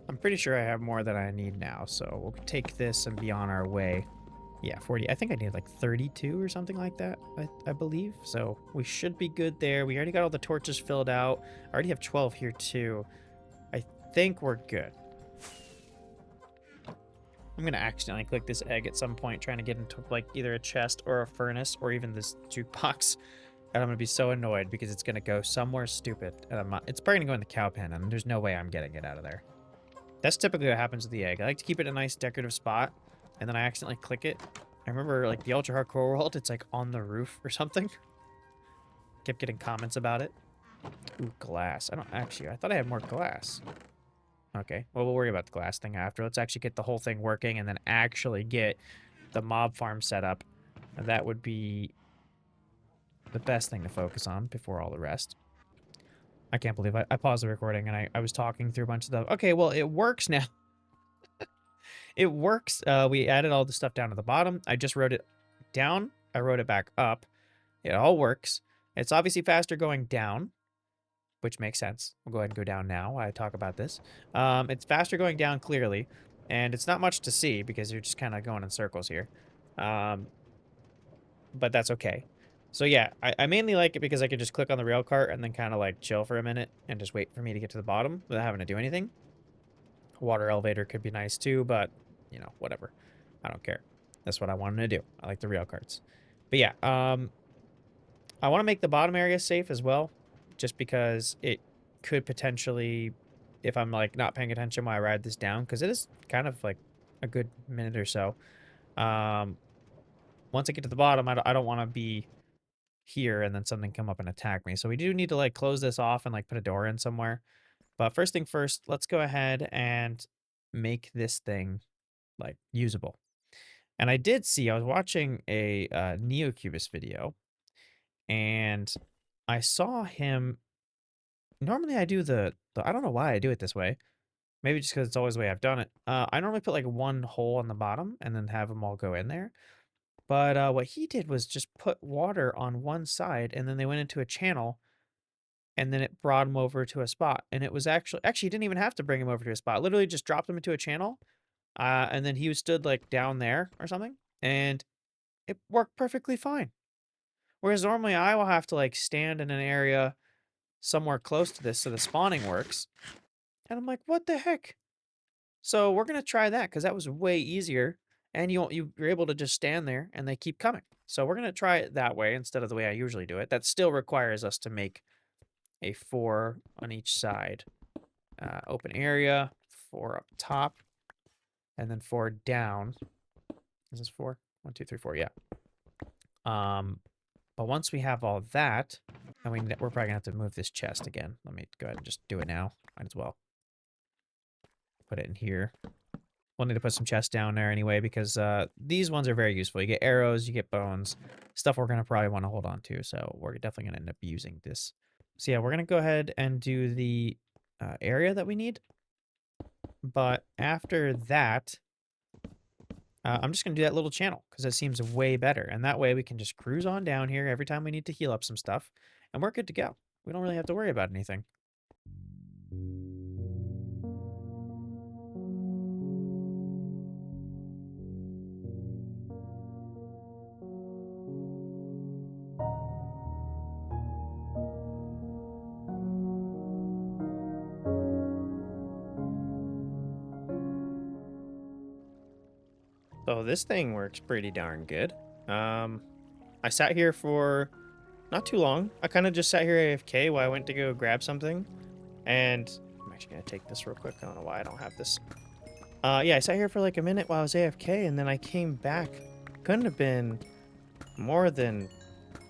I'm pretty sure I have more than I need now, so we'll take this and be on our way. Yeah, 40. I think I need like 32 or something like that, I believe. So we should be good there. We already got all the torches filled out. I already have 12 here too. I think we're good. I'm going to accidentally click this egg at some point, trying to get into like either a chest or a furnace or even this jukebox. And I'm going to be so annoyed because it's going to go somewhere stupid. And it's probably going to go in the cow pen, and there's no way I'm getting it out of there. That's typically what happens with the egg. I like to keep it in a nice decorative spot, and then I accidentally click it. I remember, like, the Ultra Hardcore World, it's, like, on the roof or something. Kept getting comments about it. Ooh, glass. I thought I had more glass. Okay, well, we'll worry about the glass thing after. Let's actually get the whole thing working and then actually get the mob farm set up. And that would be the best thing to focus on before all the rest. I can't believe I paused the recording and I was talking through a bunch of stuff. Okay, well, it works now. It works. We added all the stuff down to the bottom. I just wrote it down. I wrote it back up. It all works. It's obviously faster going down, which makes sense. We'll go ahead and go down now while I talk about this. It's faster going down clearly, and it's not much to see because you're just kind of going in circles here. But that's okay. So yeah, I mainly like it because I could just click on the rail cart and then kind of like chill for a minute and just wait for me to get to the bottom without having to do anything. Water elevator could be nice too, but you know, whatever. I don't care. That's what I wanted to do. I like the rail carts. But yeah, I want to make the bottom area safe as well, just because it could potentially, if I'm like not paying attention while I ride this down, because it is kind of like a good minute or so. Once I get to the bottom, I don't want to be here and then something come up and attack me. So we do need to like close this off and like put a door in somewhere. But first thing first, let's go ahead and make this thing like usable. And I did see, I was watching a Neocubist video, and I saw him. Normally I do I don't know why I do it this way. Maybe just because it's always the way I've done it. I normally put like one hole on the bottom and then have them all go in there. But what he did was just put water on one side, and then they went into a channel, and then it brought him over to a spot. And it was actually he didn't even have to bring him over to a spot. Literally just dropped him into a channel, and then he stood like down there or something, and it worked perfectly fine. Whereas normally I will have to like stand in an area somewhere close to this so the spawning works. And I'm like, what the heck? So we're gonna try that because that was way easier, and you're able to just stand there and they keep coming. So we're gonna try it that way instead of the way I usually do it. That still requires us to make a 4 on each side. Open area, 4 up top, and then 4 down. Is this 4? 1, 2, 3, 4, yeah. But once we have all that, and we're probably gonna have to move this chest again. Let me go ahead and just do it now. Might as well. Put it in here. We'll need to put some chests down there anyway, because these ones are very useful. You get arrows, you get bones, stuff we're gonna probably want to hold on to, so we're definitely gonna end up using this. So yeah, we're gonna go ahead and do the area that we need. But after that, I'm just going to do that little channel because it seems way better. And that way we can just cruise on down here every time we need to heal up some stuff. And we're good to go. We don't really have to worry about anything. So this thing works pretty darn good. I sat here for not too long. I kind of just sat here AFK while I went to go grab something. And I'm actually going to take this real quick. I don't know why I don't have this. Yeah, I sat here for like a minute while I was AFK, and then I came back. Couldn't have been more than,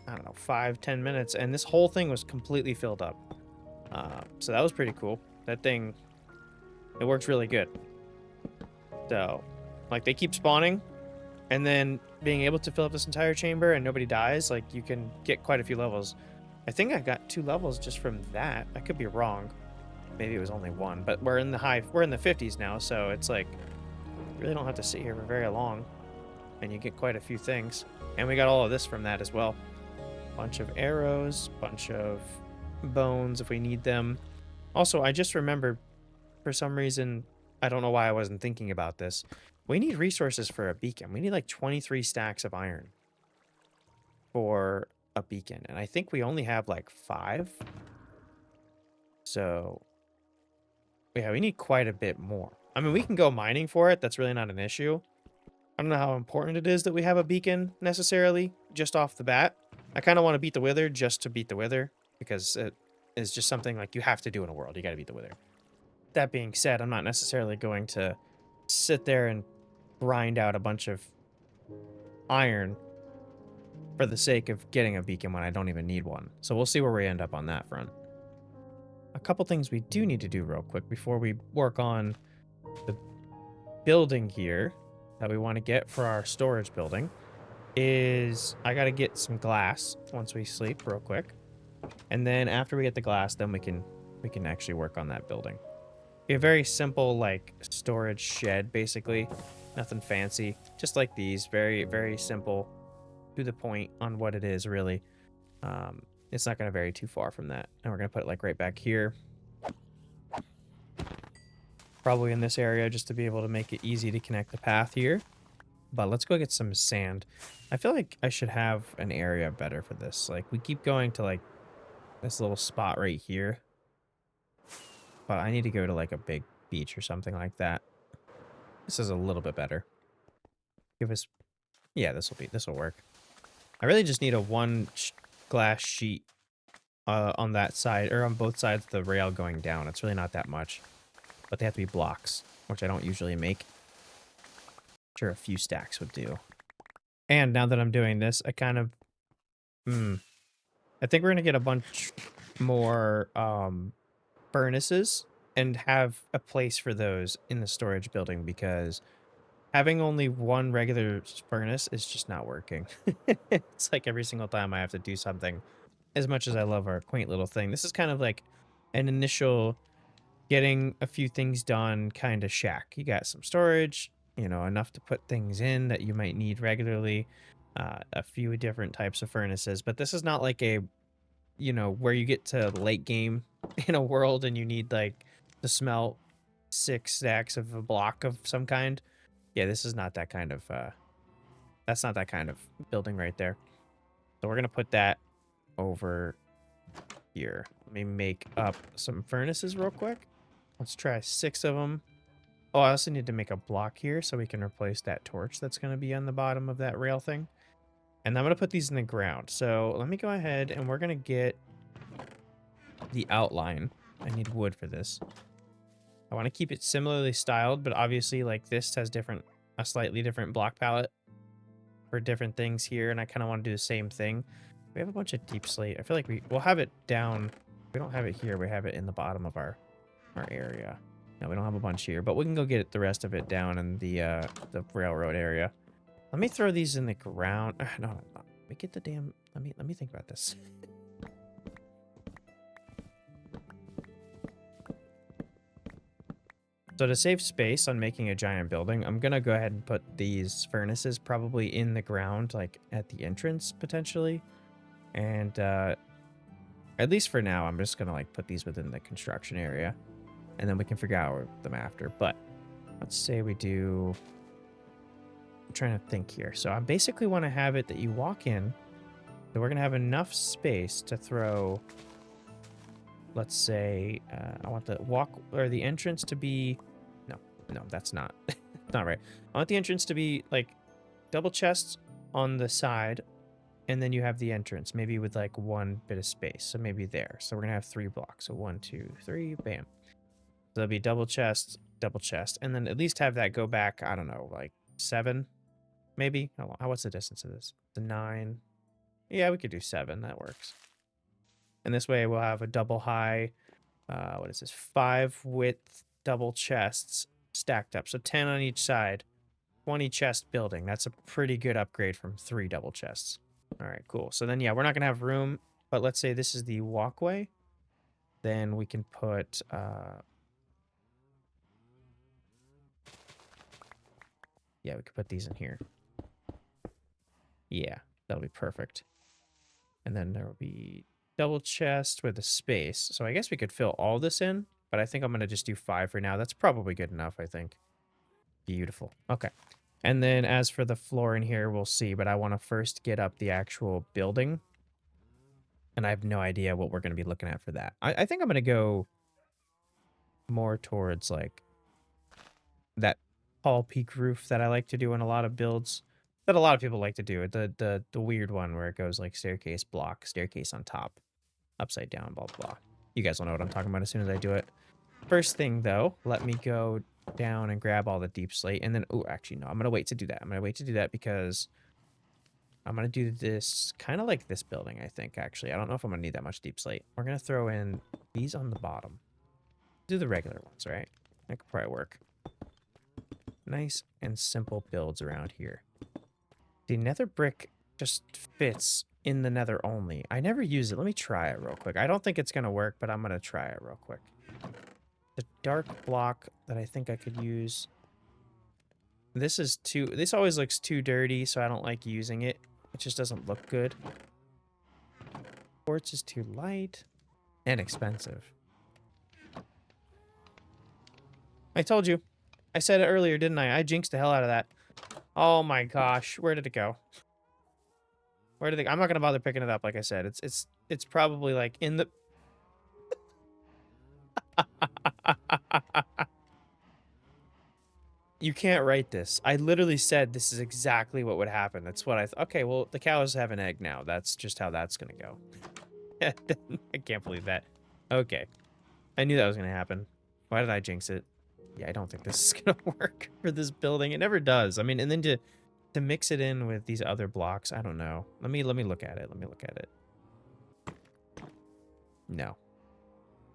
I don't know, 5-10 minutes, and this whole thing was completely filled up. So that was pretty cool. That thing, it works really good. So, like, they keep spawning, and then being able to fill up this entire chamber and nobody dies, like, you can get quite a few levels. I think I got 2 levels just from that. I could be wrong. Maybe it was only 1, but we're in the 50s now, so it's like, you really don't have to sit here for very long, and you get quite a few things. And we got all of this from that as well. Bunch of arrows, bunch of bones if we need them. Also, I just remembered, for some reason, I don't know why I wasn't thinking about this. We need resources for a beacon. We need like 23 stacks of iron for a beacon. And I think we only have like 5. So, yeah, we need quite a bit more. I mean, we can go mining for it. That's really not an issue. I don't know how important it is that we have a beacon necessarily just off the bat. I kind of want to beat the Wither just to beat the Wither, because it is just something like you have to do in a world. You got to beat the Wither. That being said, I'm not necessarily going to sit there and grind out a bunch of iron for the sake of getting a beacon when I don't even need one. So we'll see where we end up on that front. A couple things we do need to do real quick before we work on the building here that we want to get for our storage building is I got to get some glass once we sleep real quick. And then after we get the glass, then we can actually work on that building. Be a very simple, like, storage shed, basically. Nothing fancy. Just like these. Very, very simple. To the point on what it is, really. It's not going to vary too far from that. And we're going to put it, like, right back here. Probably in this area, just to be able to make it easy to connect the path here. But let's go get some sand. I feel like I should have an area better for this. Like, we keep going to, like, this little spot right here. But I need to go to, like, a big beach or something like that. This is a little bit better. Give us... Yeah, this will work. I really just need a glass sheet on that side, or on both sides of the rail going down. It's really not that much. But they have to be blocks, which I don't usually make. Sure, a few stacks would do. And now that I'm doing this, I kind of... I think we're going to get a bunch more furnaces and have a place for those in the storage building, because having only one regular furnace is just not working. It's like every single time I have to do something. As much as I love our quaint little thing, this is kind of like an initial getting a few things done kind of shack. You got some storage, you know, enough to put things in that you might need regularly, a few different types of furnaces, but this is not like a, you know, where you get to late game in a world and you need like to smelt 6 stacks of a block of some kind. Yeah, this is not that kind of, that's not that kind of building right there. So we're going to put that over here. Let me make up some furnaces real quick. Let's try 6 of them. Oh, I also need to make a block here so we can replace that torch that's going to be on the bottom of that rail thing. And I'm going to put these in the ground. So let me go ahead and we're going to get the outline. I need wood for this. I want to keep it similarly styled, but obviously like this has a slightly different block palette for different things here. And I kind of want to do the same thing. We have a bunch of deep slate. I feel like we'll have it down. We don't have it here. We have it in the bottom of our area. No, we don't have a bunch here, but we can go get the rest of it down in the railroad area. Let me throw these in the ground. No, let me get the damn... Let me think about this. So to save space on making a giant building, I'm going to go ahead and put these furnaces probably in the ground, like at the entrance, potentially. And at least for now, I'm just going to like put these within the construction area. And then we can figure out them after. But let's say we do... I'm trying to think here. So I basically want to have it that you walk in. So we're going to have enough space to throw... Let's say I want the the entrance to be... No, that's not. Not right. I want the entrance to be like double chests on the side. And then you have the entrance, maybe with like one bit of space. So maybe there. So we're going to have 3 blocks. So 1, 2, 3, bam. So there'll be double chest, and then at least have that go back, I don't know, like 7, maybe? What's the distance of this? The 9. Yeah, we could do 7. That works. And this way we'll have a double high, what is this? 5 width double chests stacked up. So 10 on each side. 20 chest building. That's a pretty good upgrade from 3 double chests. All right, cool. So then, yeah, we're not going to have room, but let's say this is the walkway. Then we can put... yeah, we could put these in here. Yeah, that'll be perfect. And then there will be double chest with a space. So I guess we could fill all this in, but I think I'm going to just do 5 for now. That's probably good enough, I think. Beautiful. Okay. And then as for the floor in here, we'll see. But I want to first get up the actual building. And I have no idea what we're going to be looking at for that. I think I'm going to go more towards like that tall peak roof that I like to do in a lot of builds. That a lot of people like to do. The weird one where it goes like staircase block, staircase on top, upside down, blah, blah, blah. You guys will know what I'm talking about as soon as I do it. First thing, though, let me go down and grab all the deep slate. And then, oh, actually, no, I'm going to wait to do that. I'm going to wait to do that because I'm going to do this kind of like this building, I think, actually. I don't know if I'm going to need that much deep slate. We're going to throw in these on the bottom. Do the regular ones, right? That could probably work. Nice and simple builds around here. The nether brick just fits in the nether only. I never use it. Let me try it real quick. I don't think it's going to work, but I'm going to try it real quick. The dark block that I think I could use. This is too... This always looks too dirty, so I don't like using it. It just doesn't look good. Quartz is too light and expensive. I told you. I said it earlier, didn't I? I jinxed the hell out of that. Oh my gosh. Where did it go? Where did it go? I'm not going to bother picking it up, like I said. It's probably like in the... You can't write this. I literally said this is exactly what would happen. That's what I... Okay, well, the cows have an egg now. That's just how that's going to go. I can't believe that. Okay. I knew that was going to happen. Why did I jinx it? Yeah, I don't think this is going to work for this building. It never does. I mean, and then to mix it in with these other blocks, I don't know. Let me look at it. Let me look at it. No.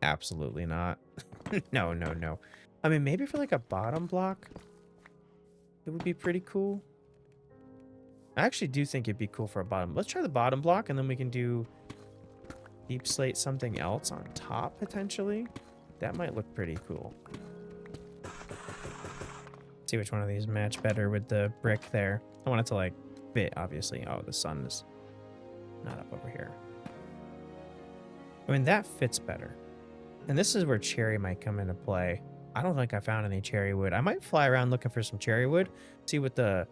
Absolutely not. No, no, no. I mean, maybe for like a bottom block, it would be pretty cool. I actually do think it'd be cool for a bottom. Let's try the bottom block, and then we can do deep slate something else on top, potentially. That might look pretty cool. See which one of these match better with the brick there. I want it to, like, fit, obviously. Oh, the sun is not up over here. I mean, that fits better. And this is where cherry might come into play. I don't think I found any cherry wood. I might fly around looking for some cherry wood, see what the...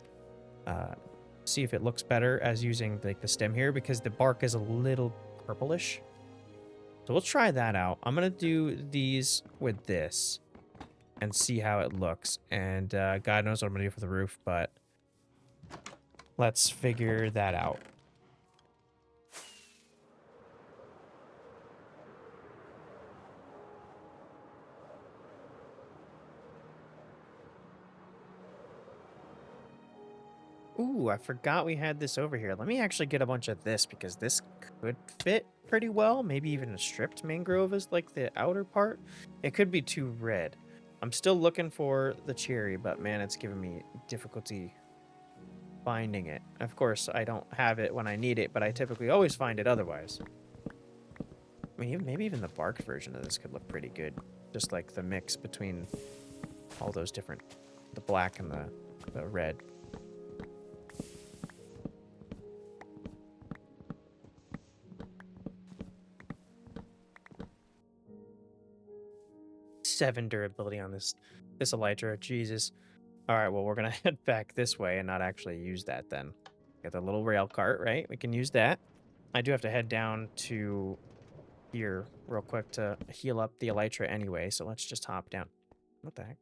see if it looks better as using, like, the stem here, because the bark is a little purplish. So we'll try that out. I'm going to do these with this and see how it looks. And God knows what I'm going to do for the roof, but let's figure that out. Ooh, I forgot we had this over here. Let me actually get a bunch of this because this could fit pretty well. Maybe even a stripped mangrove is like the outer part. It could be too red. I'm still looking for the cherry, but man, it's giving me difficulty finding it. Of course, I don't have it when I need it, but I typically always find it otherwise. I mean, maybe even the bark version of this could look pretty good. Just like the mix between all those different, the black and the red. Seven durability on this elytra. Jesus. All right, well, we're gonna head back this way and not actually use that then. Got the little rail cart, right? We can use that. I do have to head down to here real quick to heal up the elytra anyway, so let's just hop down. What the heck?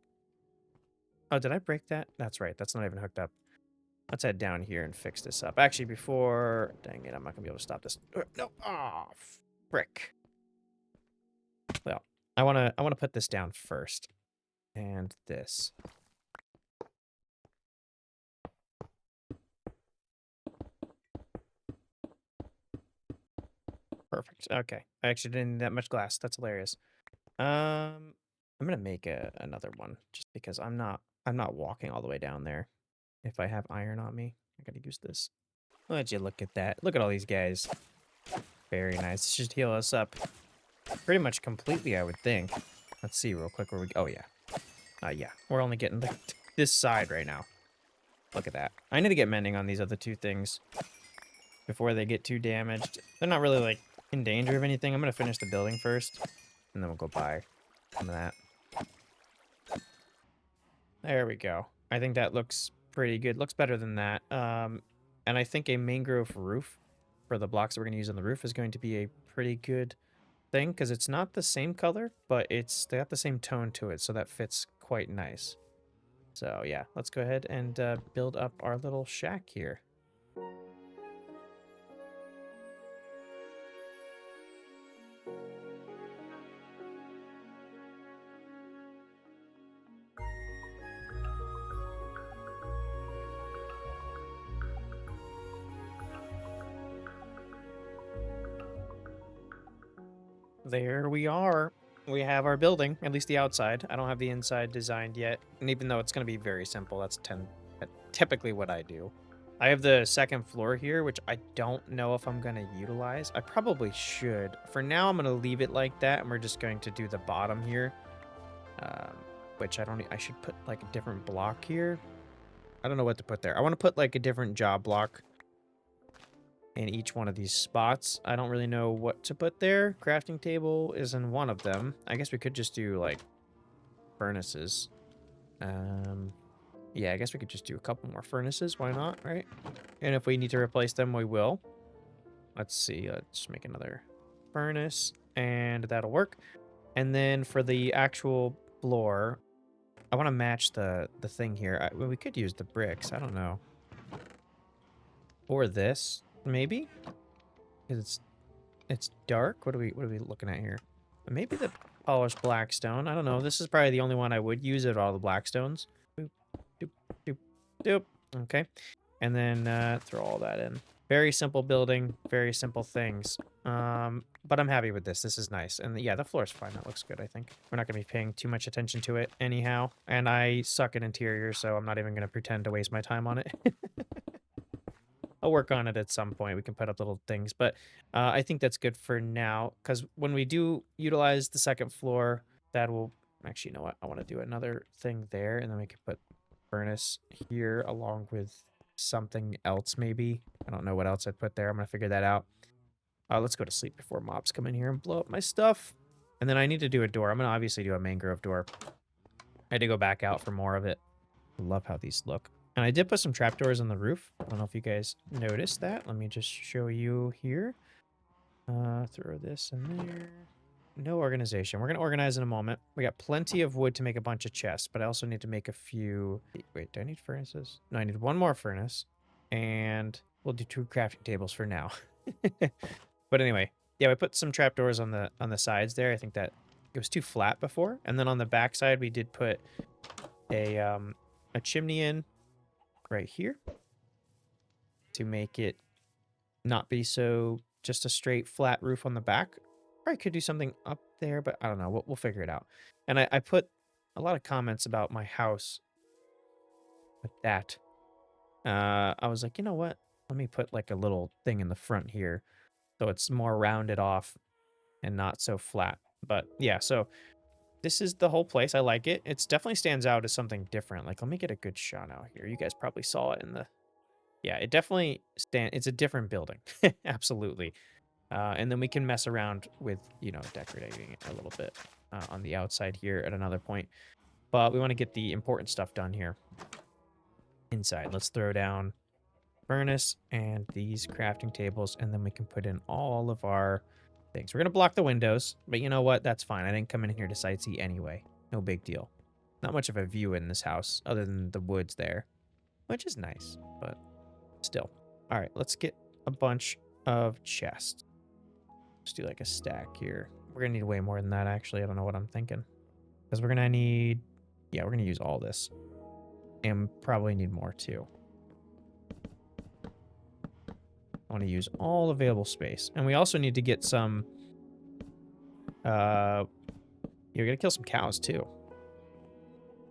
Oh, did I break that? That's right. That's not even hooked up. Let's head down here and fix this up. Actually, before... Dang it, I'm not gonna be able to stop this. No. Oh, frick. Well, I wanna put this down first. And this. Perfect. Okay. I actually didn't need that much glass. That's hilarious. I'm gonna make another one just because I'm not walking all the way down there. If I have iron on me, I gotta use this. Would you look at that? Look at all these guys. Very nice. This should heal us up pretty much completely, I would think. Let's see real quick where we. Oh yeah, yeah. We're only getting this side right now. Look at that. I need to get mending on these other two things before they get too damaged. They're not really like in danger of anything. I'm gonna finish the building first, and then we'll go buy some of that. There we go. I think that looks pretty good. Looks better than that. And I think a mangrove roof for the blocks that we're going to use on the roof is going to be a pretty good thing because it's not the same color, but they got the same tone to it, so that fits quite nice. So yeah, let's go ahead and build up our little shack here. There we are. We have our building, at least the outside. I don't have the inside designed yet, and even though it's going to be very simple, that's typically what I do. I have the second floor here, which I don't know if I'm going to utilize. I probably should. For now, I'm going to leave it like that, and we're just going to do the bottom here, which I should put like a different block here. I don't know what to put there. I want to put like a different job block in each one of these spots. I don't really know what to put there. Crafting table is in one of them. I guess we could just do like furnaces. Yeah, I guess we could just do a couple more furnaces. Why not, right? And if we need to replace them, we will. Let's see. Let's make another furnace, and that'll work. And then for the actual floor, I want to match the thing here. Well, we could use the bricks. I don't know. Or this, maybe? Because it's dark. What are we looking at here? Maybe the polished blackstone. I don't know. This is probably the only one I would use of all the blackstones. Doop, doop, doop, doop. Okay. And then throw all that in. Very simple building, very simple things. But I'm happy with this. This is nice. And yeah, the floor's fine. That looks good, I think. We're not going to be paying too much attention to it anyhow. And I suck at interior, so I'm not even going to pretend to waste my time on it. I'll work on it at some point. We can put up little things, but I think that's good for now because when we do utilize the second floor, that will actually, you know what? I want to do another thing there, and then we can put furnace here along with something else maybe. I don't know what else I'd put there. I'm gonna figure that out. Let's go to sleep before mobs come in here and blow up my stuff. And then I need to do a door. I'm gonna obviously do a mangrove door. I had to go back out for more of it. I love how these look. And I did put some trapdoors on the roof. I don't know if you guys noticed that. Let me just show you here. Throw this in there. No organization. We're going to organize in a moment. We got plenty of wood to make a bunch of chests, but I also need to make a few... Wait, do I need furnaces? No, I need one more furnace. And we'll do 2 crafting tables for now. But anyway, yeah, we put some trapdoors on the sides there. I think that it was too flat before. And then on the back side, we did put a chimney in right here to make it not be so just a straight flat roof on the back. Probably could do something up there, but I don't know. We'll figure it out. And I put a lot of comments about my house with that. I was like, you know what? Let me put like a little thing in the front here so it's more rounded off and not so flat. But yeah, so this is the whole place. I like it. It definitely stands out as something different. Like, let me get a good shot out here. You guys probably saw it in the... Yeah, it definitely it's a different building. Absolutely. And then we can mess around with, you know, decorating it a little bit on the outside here at another point. But we want to get the important stuff done here. Inside, let's throw down furnace and these crafting tables, and then we can put in all of our things. We're going to block the windows, but you know what? That's fine. I didn't come in here to sightsee anyway. No big deal. Not much of a view in this house other than the woods there, which is nice, but still. All right, let's get a bunch of chests. Let's do like a stack here. We're gonna need way more than that, actually. I don't know what I'm thinking. Because we're gonna need... Yeah, we're gonna use all this. And probably need more, too. I want to use all available space. And we also need to get some... yeah, You're gonna kill some cows too.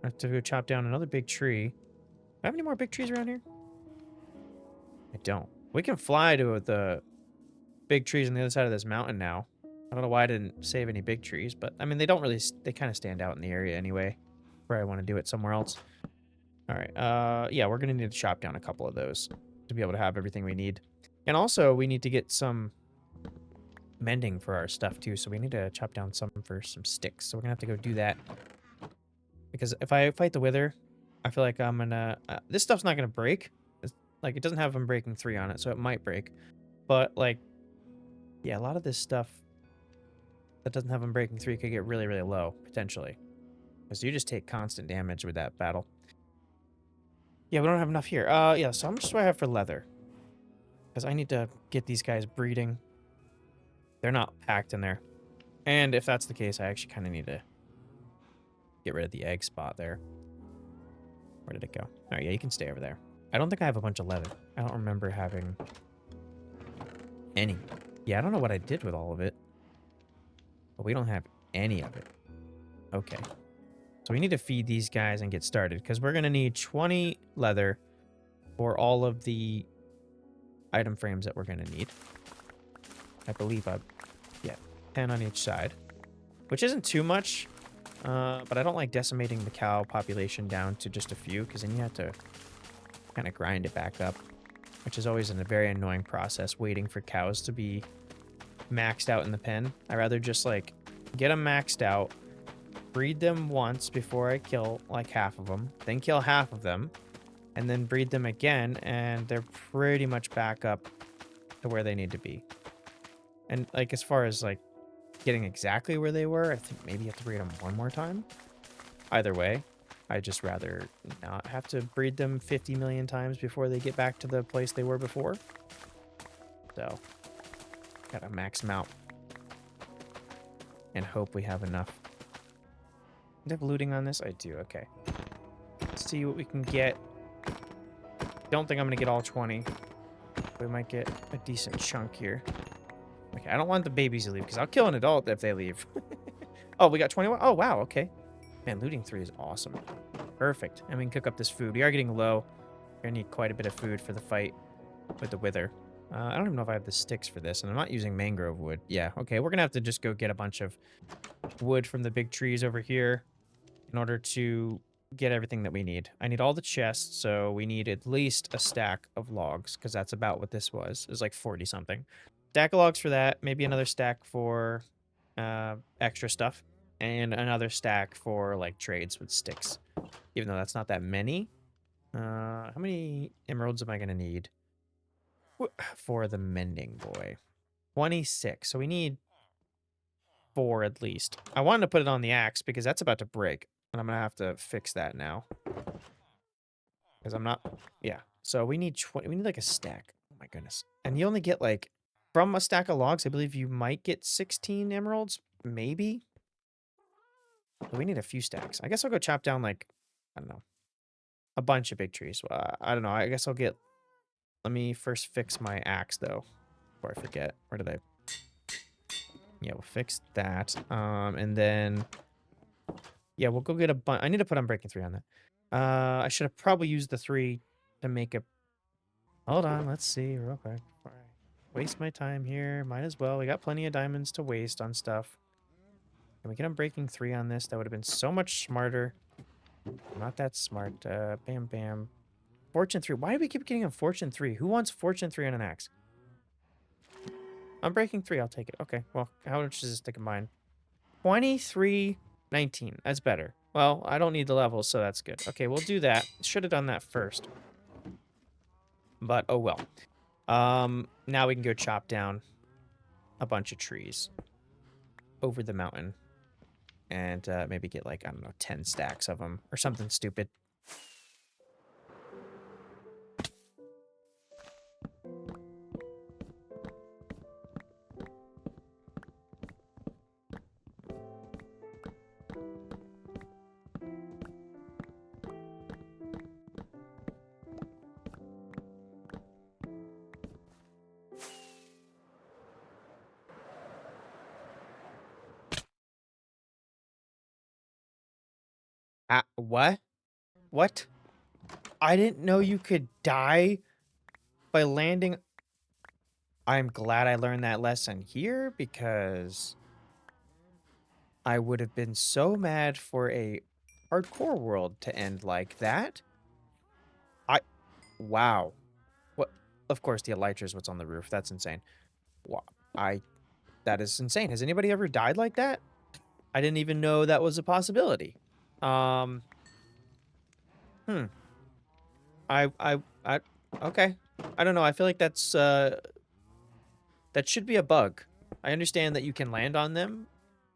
I have to go chop down another big tree. Do I have any more big trees around here? I don't. We can fly to the big trees on the other side of this mountain now. I don't know why I didn't save any big trees, but I mean, they don't really, they kind of stand out in the area anyway. Where I want to do it somewhere else. All right. Yeah, we're going to need to chop down a couple of those to be able to have everything we need. And also, we need to get some mending for our stuff too. So we need to chop down some for some sticks. So we're going to have to go do that. Because if I fight the wither, I feel like I'm going to... this stuff's not going to break. Like, it doesn't have Unbreaking 3 on it, so it might break. But, like, yeah, a lot of this stuff that doesn't have Unbreaking 3 could get really, really low, potentially. Because you just take constant damage with that battle. Yeah, we don't have enough here. Yeah, so how much do I have for leather? Because I need to get these guys breeding. They're not packed in there. And if that's the case, I actually kind of need to get rid of the egg spot there. Where did it go? All right, yeah, you can stay over there. I don't think I have a bunch of leather. I don't remember having any. Yeah, I don't know what I did with all of it. But we don't have any of it. Okay. So we need to feed these guys and get started, because we're going to need 20 leather for all of the item frames that we're going to need. I believe yeah, 10 on each side, which isn't too much, but I don't like decimating the cow population down to just a few, because then you have to kind of grind it back up, which is always a very annoying process, waiting for cows to be maxed out in the pen. I'd rather just, like, get them maxed out, breed them once before I kill, like, half of them, then kill half of them, and then breed them again, and they're pretty much back up to where they need to be. And, like, as far as, like, getting exactly where they were, I think maybe you have to breed them one more time. Either way, I'd just rather not have to breed them 50 million times before they get back to the place they were before. So, gotta max them out. And hope we have enough. Do I have looting on this? I do, okay. Let's see what we can get. Don't think I'm gonna get all 20. We might get a decent chunk here. Okay, I don't want the babies to leave, because I'll kill an adult if they leave. Oh, we got 21? Oh, wow, okay. Man, looting 3 is awesome. Perfect. And we can cook up this food. We are getting low. We're gonna need quite a bit of food for the fight with the wither. I don't even know if I have the sticks for this, and I'm not using mangrove wood. Yeah, okay, we're gonna have to just go get a bunch of wood from the big trees over here in order to get everything that we need. I need all the chests, so we need at least a stack of logs, because that's about what this was. It was like 40-something. Stack of logs for that, maybe another stack for extra stuff, and another stack for, like, trades with sticks. Even though that's not that many. How many emeralds am I going to need for the mending boy? 26. So we need 4 at least. I wanted to put it on the axe because that's about to break. And I'm going to have to fix that now. Because I'm not... Yeah. So we need 20. We need like a stack. Oh my goodness. And you only get, like... From a stack of logs, I believe you might get 16 emeralds. Maybe. But we need a few stacks. I guess I'll go chop down, like... I don't know. A bunch of big trees. I don't know. I guess I'll get... Let me first fix my axe, though. Before I forget. Where did I... Yeah, we'll fix that. And then... Yeah, we'll go get a bunch... I need to put Unbreaking 3 on that. I should have probably used the 3 to make a... Hold on, let's see real quick. Before I waste my time here. Might as well. We got plenty of diamonds to waste on stuff. Can we get Unbreaking 3 on this? That would have been so much smarter. Not that smart. Bam, bam. Fortune 3. Why do we keep getting a Fortune 3? Who wants Fortune 3 on an axe? Unbreaking 3, I'll take it. Okay, well, how much does this to combine? 23.19. That's better. Well, I don't need the levels, so that's good. Okay, we'll do that. Should have done that first. But, oh well. Now we can go chop down a bunch of trees over the mountain. And maybe get, like, I don't know, 10 stacks of them or something stupid. What? What? I didn't know you could die by landing. I'm glad I learned that lesson here because I would have been so mad for a hardcore world to end like that. I Wow. What? Of course, the elytra is what's on the roof. That's insane. Wow. I That is insane. Has anybody ever died like that? I didn't even know that was a possibility. Um. Hmm. I. Okay. I don't know. I feel like that should be a bug. I understand that you can land on them,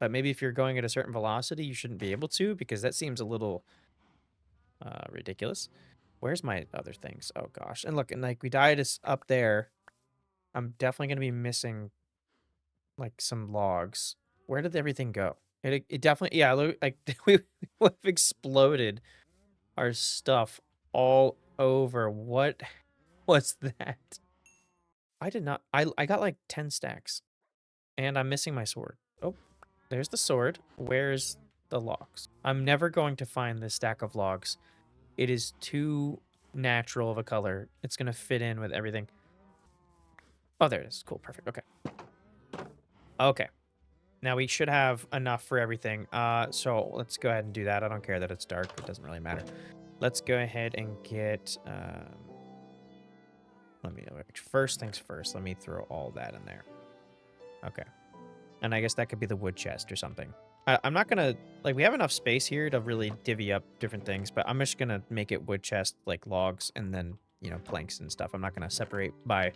but maybe if you're going at a certain velocity, you shouldn't be able to because that seems a little ridiculous. Where's my other things? Oh gosh. And look, and like we died is up there. I'm definitely gonna be missing like some logs. Where did everything go? It definitely, yeah, like we have exploded our stuff all over. What was that? I did not. I got like 10 stacks, and I'm missing my sword. Oh, there's the sword. Where's the logs? I'm never going to find this stack of logs. It is too natural of a color. It's gonna fit in with everything. Oh, there it is. Cool. Perfect. Okay. Okay. Now we should have enough for everything. So let's go ahead and do that. I don't care that it's dark. It doesn't really matter. Let's go ahead and get, let me, first things first, let me throw all that in there. Okay. And I guess that could be the wood chest or something. I'm not gonna, like, we have enough space here to really divvy up different things, but I'm just gonna make it wood chest, like logs, and then, you know, planks and stuff. I'm not gonna separate by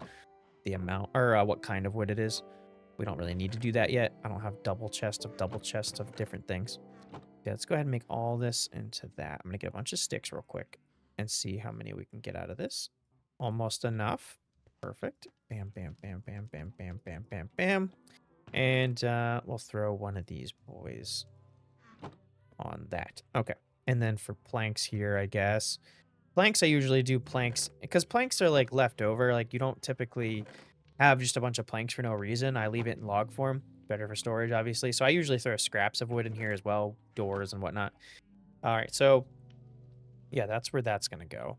the amount, or what kind of wood it is. We don't really need to do that yet. I don't have double chests of different things. Yeah, let's go ahead and make all this into that. I'm gonna get a bunch of sticks real quick and see how many we can get out of this. Almost enough. Perfect. Bam, bam, bam, bam, bam, bam, bam, bam, bam. And we'll throw one of these boys on that. Okay. And then for planks here, I guess. Planks, I usually do planks because planks are like left over. Like you don't typically have just a bunch of planks for no reason. I leave it in log form. Better for storage, obviously. So I usually throw scraps of wood in here as well, doors and whatnot. All right, so yeah, that's where that's gonna go.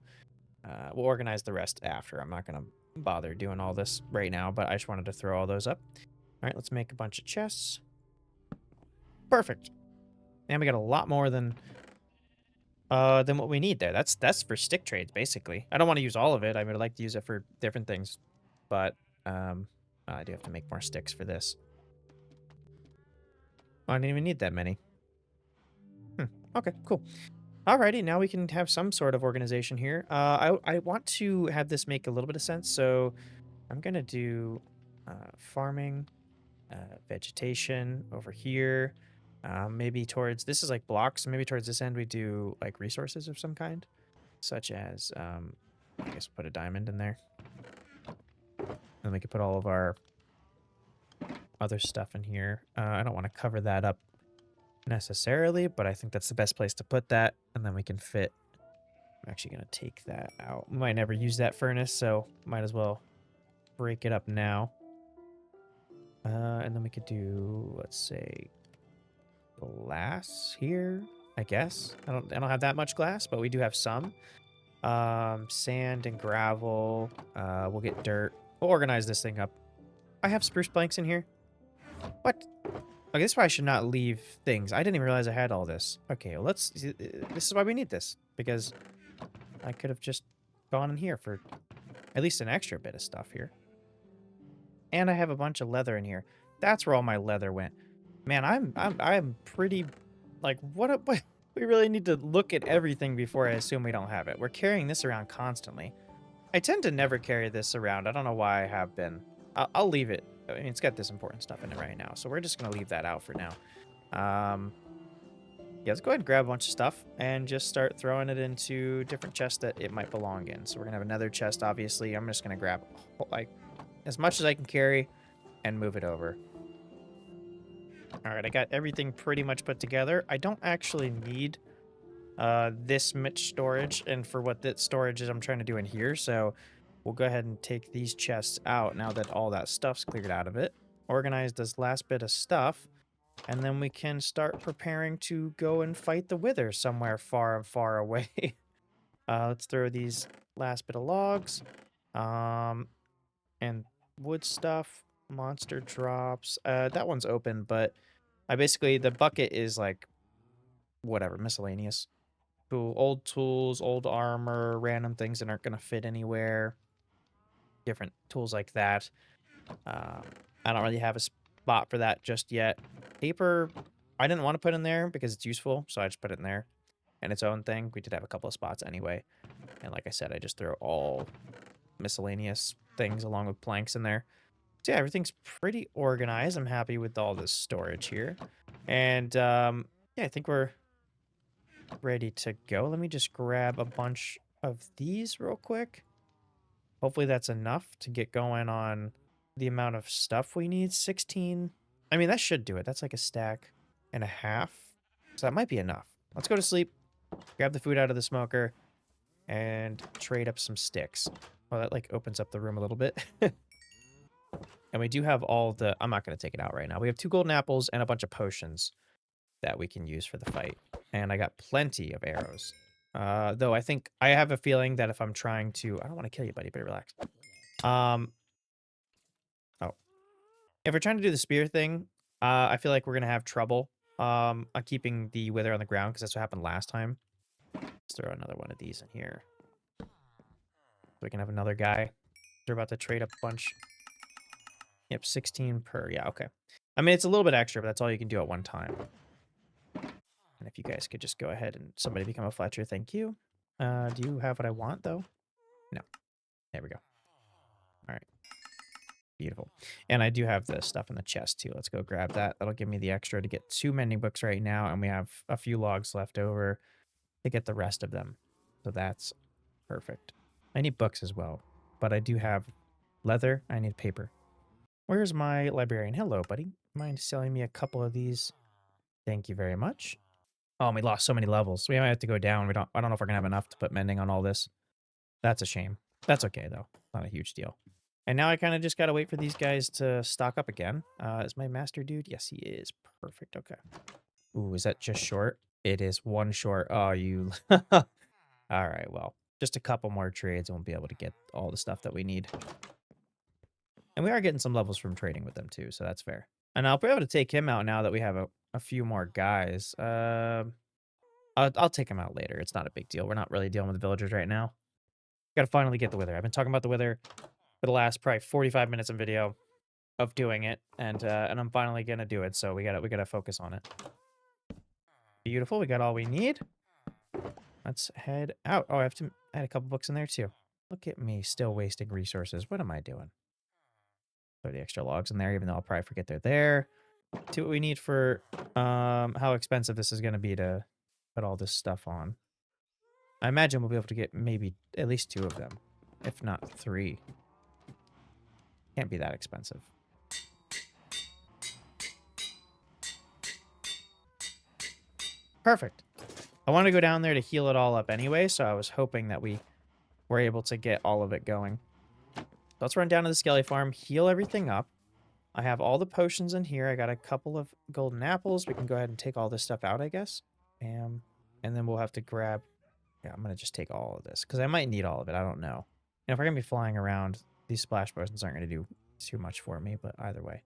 We'll organize the rest after. I'm not gonna bother doing all this right now, but I just wanted to throw all those up. All right, let's make a bunch of chests. Perfect. And we got a lot more than what we need there. That's for stick trades, basically. I don't want to use all of it. I would like to use it for different things, but I do have to make more sticks for this. Oh, I didn't even need that many. Okay, cool. Alrighty, now we can have some sort of organization here. I want to have this make a little bit of sense, so I'm gonna do farming, vegetation over here. Maybe towards, this is like blocks, so maybe towards this end we do like resources of some kind, such as, I guess we'll put a diamond in there. And we could put all of our other stuff in here. I don't want to cover that up necessarily, but I think that's the best place to put that, and then we can fit. I'm actually going to take that out. We might never use that furnace, so might as well break it up now. And then we could do, let's say, glass here, I guess. I don't have that much glass, but we do have some. Sand and gravel. We'll get dirt. We'll organize this thing up. I have spruce planks in here. What? Okay, this is why I should not leave things. I didn't even realize I had all this. Okay, well, let's... This is why we need this. Because I could have just gone in here for at least an extra bit of stuff here. And I have a bunch of leather in here. That's where all my leather went. Man, I'm pretty... Like, what... We really need to look at everything before I assume we don't have it. We're carrying this around constantly. I tend to never carry this around. I don't know why I have been. I'll leave it. I mean, it's got this important stuff in it right now, so we're just going to leave that out for now. Yeah, let's go ahead and grab a bunch of stuff and just start throwing it into different chests that it might belong in. So we're going to have another chest, obviously. I'm just going to grab like as much as I can carry and move it over. All right, I got everything pretty much put together. I don't actually need this much storage, and for what that storage is I'm trying to do in here, so we'll go ahead and take these chests out now that all that stuff's cleared out of it. Organize this last bit of stuff, And then we can start preparing to go and fight the Wither somewhere far and far away. Let's throw these last bit of logs. And wood stuff. Monster drops. That one's open, but I basically, the bucket is like, whatever, miscellaneous. Old tools, old armor, random things that aren't going to fit anywhere. Different tools like that. I don't really have a spot for that just yet. Paper, I didn't want to put in there because it's useful, so I just put it in there. And its own thing. We did have a couple of spots anyway. And like I said, I just throw all miscellaneous things along with planks in there. So yeah, everything's pretty organized. I'm happy with all this storage here. And yeah, I think we're ready to go. Let me just grab a bunch of these real quick. Hopefully that's enough to get going on the amount of stuff we need. 16. I mean, that should do it. That's like a stack and a half. So that might be enough. Let's go to sleep. Grab the food out of the smoker and trade up some sticks. Well, that like opens up the room a little bit. And we do have all the... I'm not going to take it out right now. We have 2 golden apples and a bunch of potions that we can use for the fight. And I got plenty of arrows. Though I think... I have a feeling that if I'm trying to... I don't want to kill you, buddy, but relax. Oh. If we're trying to do the spear thing, I feel like we're going to have trouble on keeping the wither on the ground, because that's what happened last time. Let's throw another one of these in here. So we can have another guy. They're about to trade up a bunch. Yep, 16 per. Yeah, okay. I mean, it's a little bit extra, but that's all you can do at one time. And if you guys could just go ahead and somebody become a Fletcher, thank you. Do you have what I want, though? No. There we go. All right. Beautiful. And I do have the stuff in the chest, too. Let's go grab that. That'll give me the extra to get 2 mending books right now, and we have a few logs left over to get the rest of them. So that's perfect. I need books as well, but I do have leather. I need paper. Where's my librarian? Hello, buddy. Mind selling me a couple of these? Thank you very much. Oh, we lost so many levels. We might have to go down. I don't know if we're gonna have enough to put mending on all this. That's a shame. That's okay though. Not a huge deal. And now I kind of just gotta wait for these guys to stock up again. Is my master dude? Yes, he is. Perfect. Okay. Ooh, is that just short? It is 1 short. Oh, you. All right. Well, just a couple more trades and we'll be able to get all the stuff that we need. And we are getting some levels from trading with them too, so that's fair. And I'll be able to take him out now that we have a few more guys. I'll take him out later. It's not a big deal. We're not really dealing with villagers right now. Gotta finally get the wither. I've been talking about the wither for the last probably 45 minutes of video of doing it, and I'm finally gonna do it. So we gotta focus on it. Beautiful. We got all we need. Let's head out. Oh, I have to add a couple books in there too. Look at me, still wasting resources. What am I doing? Throw the extra logs in there, even though I'll probably forget they're there. See what we need for how expensive this is going to be to put all this stuff on. I imagine we'll be able to get maybe at least 2 of them, if not 3. Can't be that expensive. Perfect. I want to go down there to heal it all up anyway, so I was hoping that we were able to get all of it going. Let's run down to the Skelly farm, heal everything up. I have all the potions in here. I got a couple of golden apples. We can go ahead and take all this stuff out, I guess. And then we'll have to grab... Yeah, I'm going to just take all of this, because I might need all of it. I don't know. And if we're going to be flying around, these splash potions aren't going to do too much for me, but either way.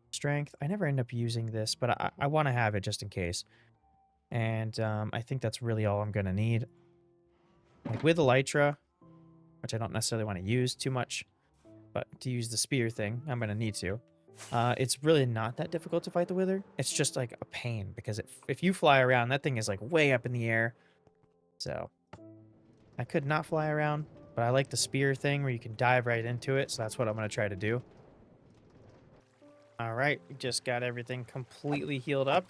Strength. I never end up using this, but I want to have it just in case. And I think that's really all I'm going to need. Like with Elytra, which I don't necessarily want to use too much, but to use the spear thing, I'm going to need to. It's really not that difficult to fight the wither. It's just like a pain, because if you fly around, that thing is like way up in the air. So I could not fly around, but I like the spear thing where you can dive right into it. So that's what I'm going to try to do. All right, we just got everything completely healed up.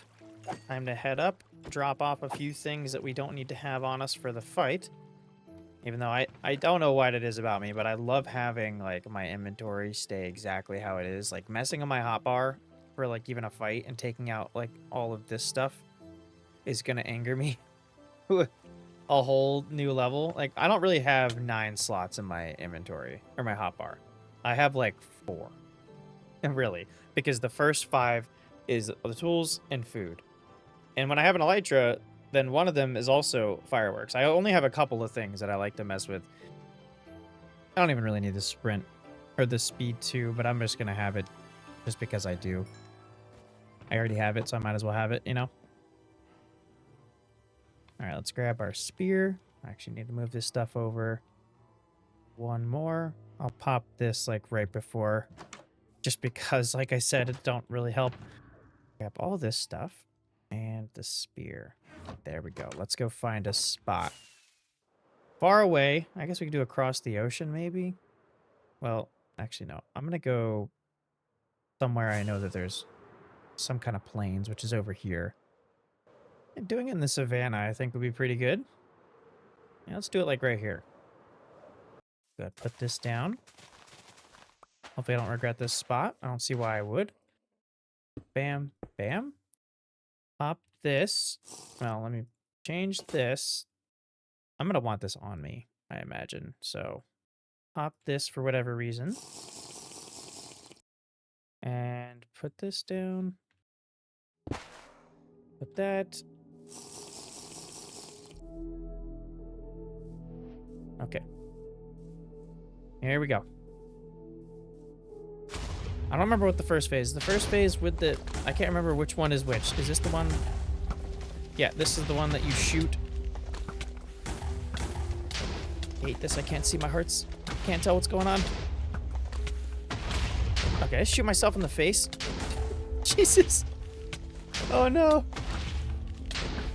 Time to head up, drop off a few things that we don't need to have on us for the fight. Even though I don't know what it is about me, but I love having like my inventory stay exactly how it is. Like messing on my hotbar for like even a fight and taking out like all of this stuff is gonna anger me a whole new level. Like I don't really have 9 slots in my inventory or my hotbar. I have like 4, really, because the first 5 is the tools and food. And when I have an elytra, then one of them is also fireworks. I only have a couple of things that I like to mess with. I don't even really need the sprint or the speed too, but I'm just going to have it just because I do. I already have it, so I might as well have it, you know? All right, let's grab our spear. I actually need to move this stuff over. One more. I'll pop this like right before, just because, like I said, it don't really help. Grab all this stuff and the spear. There we go. Let's go find a spot. Far away. I guess we could do across the ocean, maybe. Well, actually, no. I'm going to go somewhere I know that there's some kind of plains, which is over here. And doing it in the savannah, I think, would be pretty good. Yeah, let's do it like right here. Good. Put this down. Hopefully I don't regret this spot. I don't see why I would. Bam. Bam. Pop this. Well, let me change this. I'm going to want this on me, I imagine. So pop this for whatever reason. And put this down. Put that. Okay. Here we go. I don't remember what the first phase is. The first phase with the... I can't remember which one is which. Is this the one? Yeah, this is the one that you shoot. I hate this. I can't see my hearts. Can't tell what's going on. Okay, I shoot myself in the face. Jesus. Oh, no.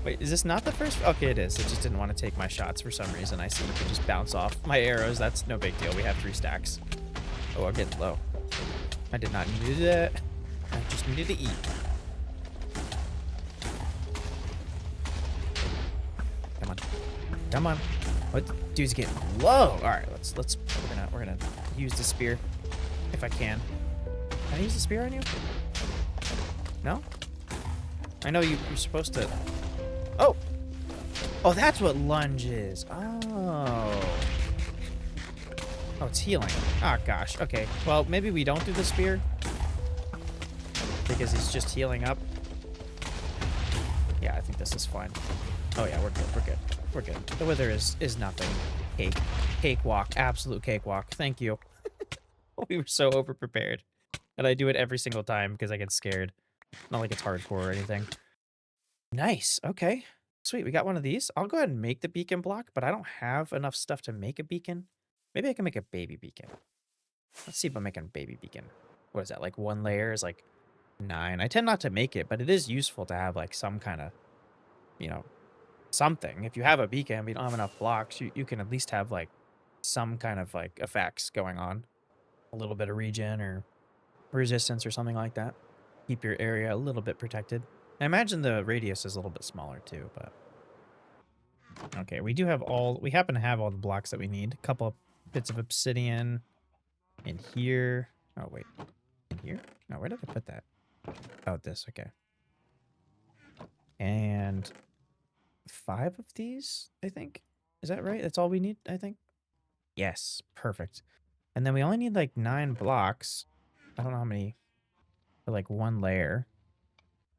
Wait, is this not the first? Okay, it is. It just didn't want to take my shots for some reason. I see you could just bounce off my arrows. That's no big deal. We have 3 stacks. Oh, I'm getting low. I did not need to do that. I just needed to eat. Come on. Come on. What? Dude's getting low. All right, let's we're gonna use the spear if I can. Can I use the spear on you? No? I know you're supposed to. Oh! Oh, that's what lunge is. Oh. Oh, it's healing. Oh, gosh. Okay. Well, maybe we don't do the spear. Because he's just healing up. Yeah, I think this is fine. Oh, yeah, we're good. We're good. We're good. The wither is nothing. Cake. Cakewalk. Absolute cakewalk. Thank you. We were so overprepared. And I do it every single time because I get scared. Not like it's hardcore or anything. Nice. Okay. Sweet. We got one of these. I'll go ahead and make the beacon block, but I don't have enough stuff to make a beacon. Maybe I can make a baby beacon. Let's see if I'm making a baby beacon. What is that? Like 1 layer is like 9. I tend not to make it, but it is useful to have like some kind of, you know, something. If you have a beacon, but you don't have enough blocks, you can at least have like some kind of like effects going on. A little bit of regen or resistance or something like that. Keep your area a little bit protected. I imagine the radius is a little bit smaller too, but... Okay, we happen to have all the blocks that we need. A couple of bits of obsidian in here. Oh, wait. In here? No, where did I put that? Oh, this, okay. And 5 of these, I think? Is that right? That's all we need, I think? Yes, perfect. And then we only need like 9 blocks. I don't know how many for like 1 layer.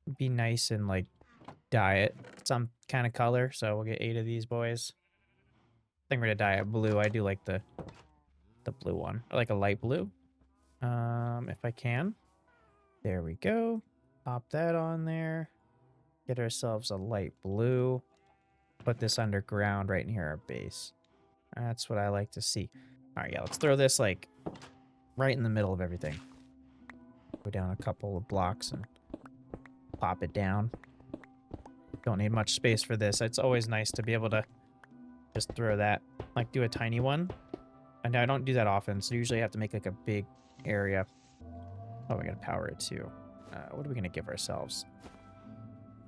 It'd be nice and like dye it some kind of color. So we'll get 8 of these boys. I think we're gonna dye it blue. I do like the blue one. I like a light blue. If I can. There we go. Pop that on there. Get ourselves a light blue. Put this underground right near our base. That's what I like to see. All right, yeah, let's throw this like right in the middle of everything. Go down a couple of blocks and pop it down. Don't need much space for this. It's always nice to be able to just throw that, like do a tiny one. And I don't do that often, so usually I have to make like a big area. Oh, we gotta power it too. What are we gonna give ourselves?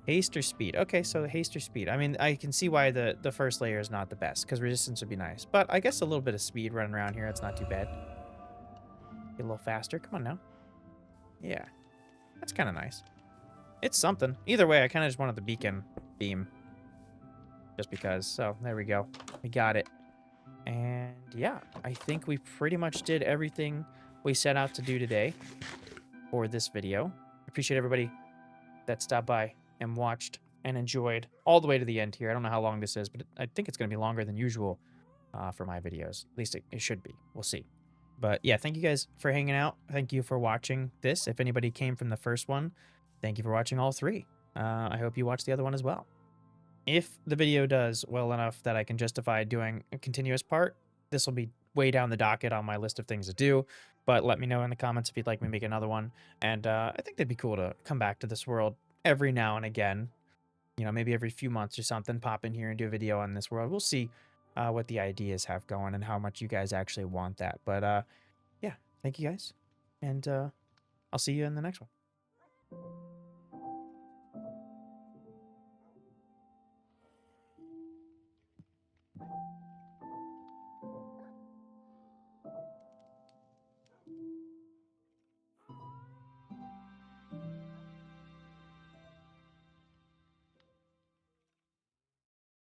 Haste or speed? Okay, so haste or speed. I mean, I can see why the first layer is not the best, because resistance would be nice. But I guess a little bit of speed running around here, it's not too bad. Get a little faster. Come on now. Yeah. That's kind of nice. It's something. Either way, I kind of just wanted the beacon beam. Just because. So, there we go. We got it. And yeah, I think we pretty much did everything we set out to do today for this video. Appreciate everybody that stopped by and watched and enjoyed all the way to the end here. I don't know how long this is, but I think it's going to be longer than usual for my videos. At least it should be. We'll see. But yeah, thank you guys for hanging out. Thank you for watching this. If anybody came from the first one, thank you for watching all three. I hope you watch the other one as well. If the video does well enough that I can justify doing a continuous part, this will be way down the docket on my list of things to do. But let me know in the comments if you'd like me to make another one. And I think that'd be cool to come back to this world every now and again. You know, maybe every few months or something, pop in here and do a video on this world. We'll see what the ideas have going and how much you guys actually want that. But yeah, thank you guys. And I'll see you in the next one.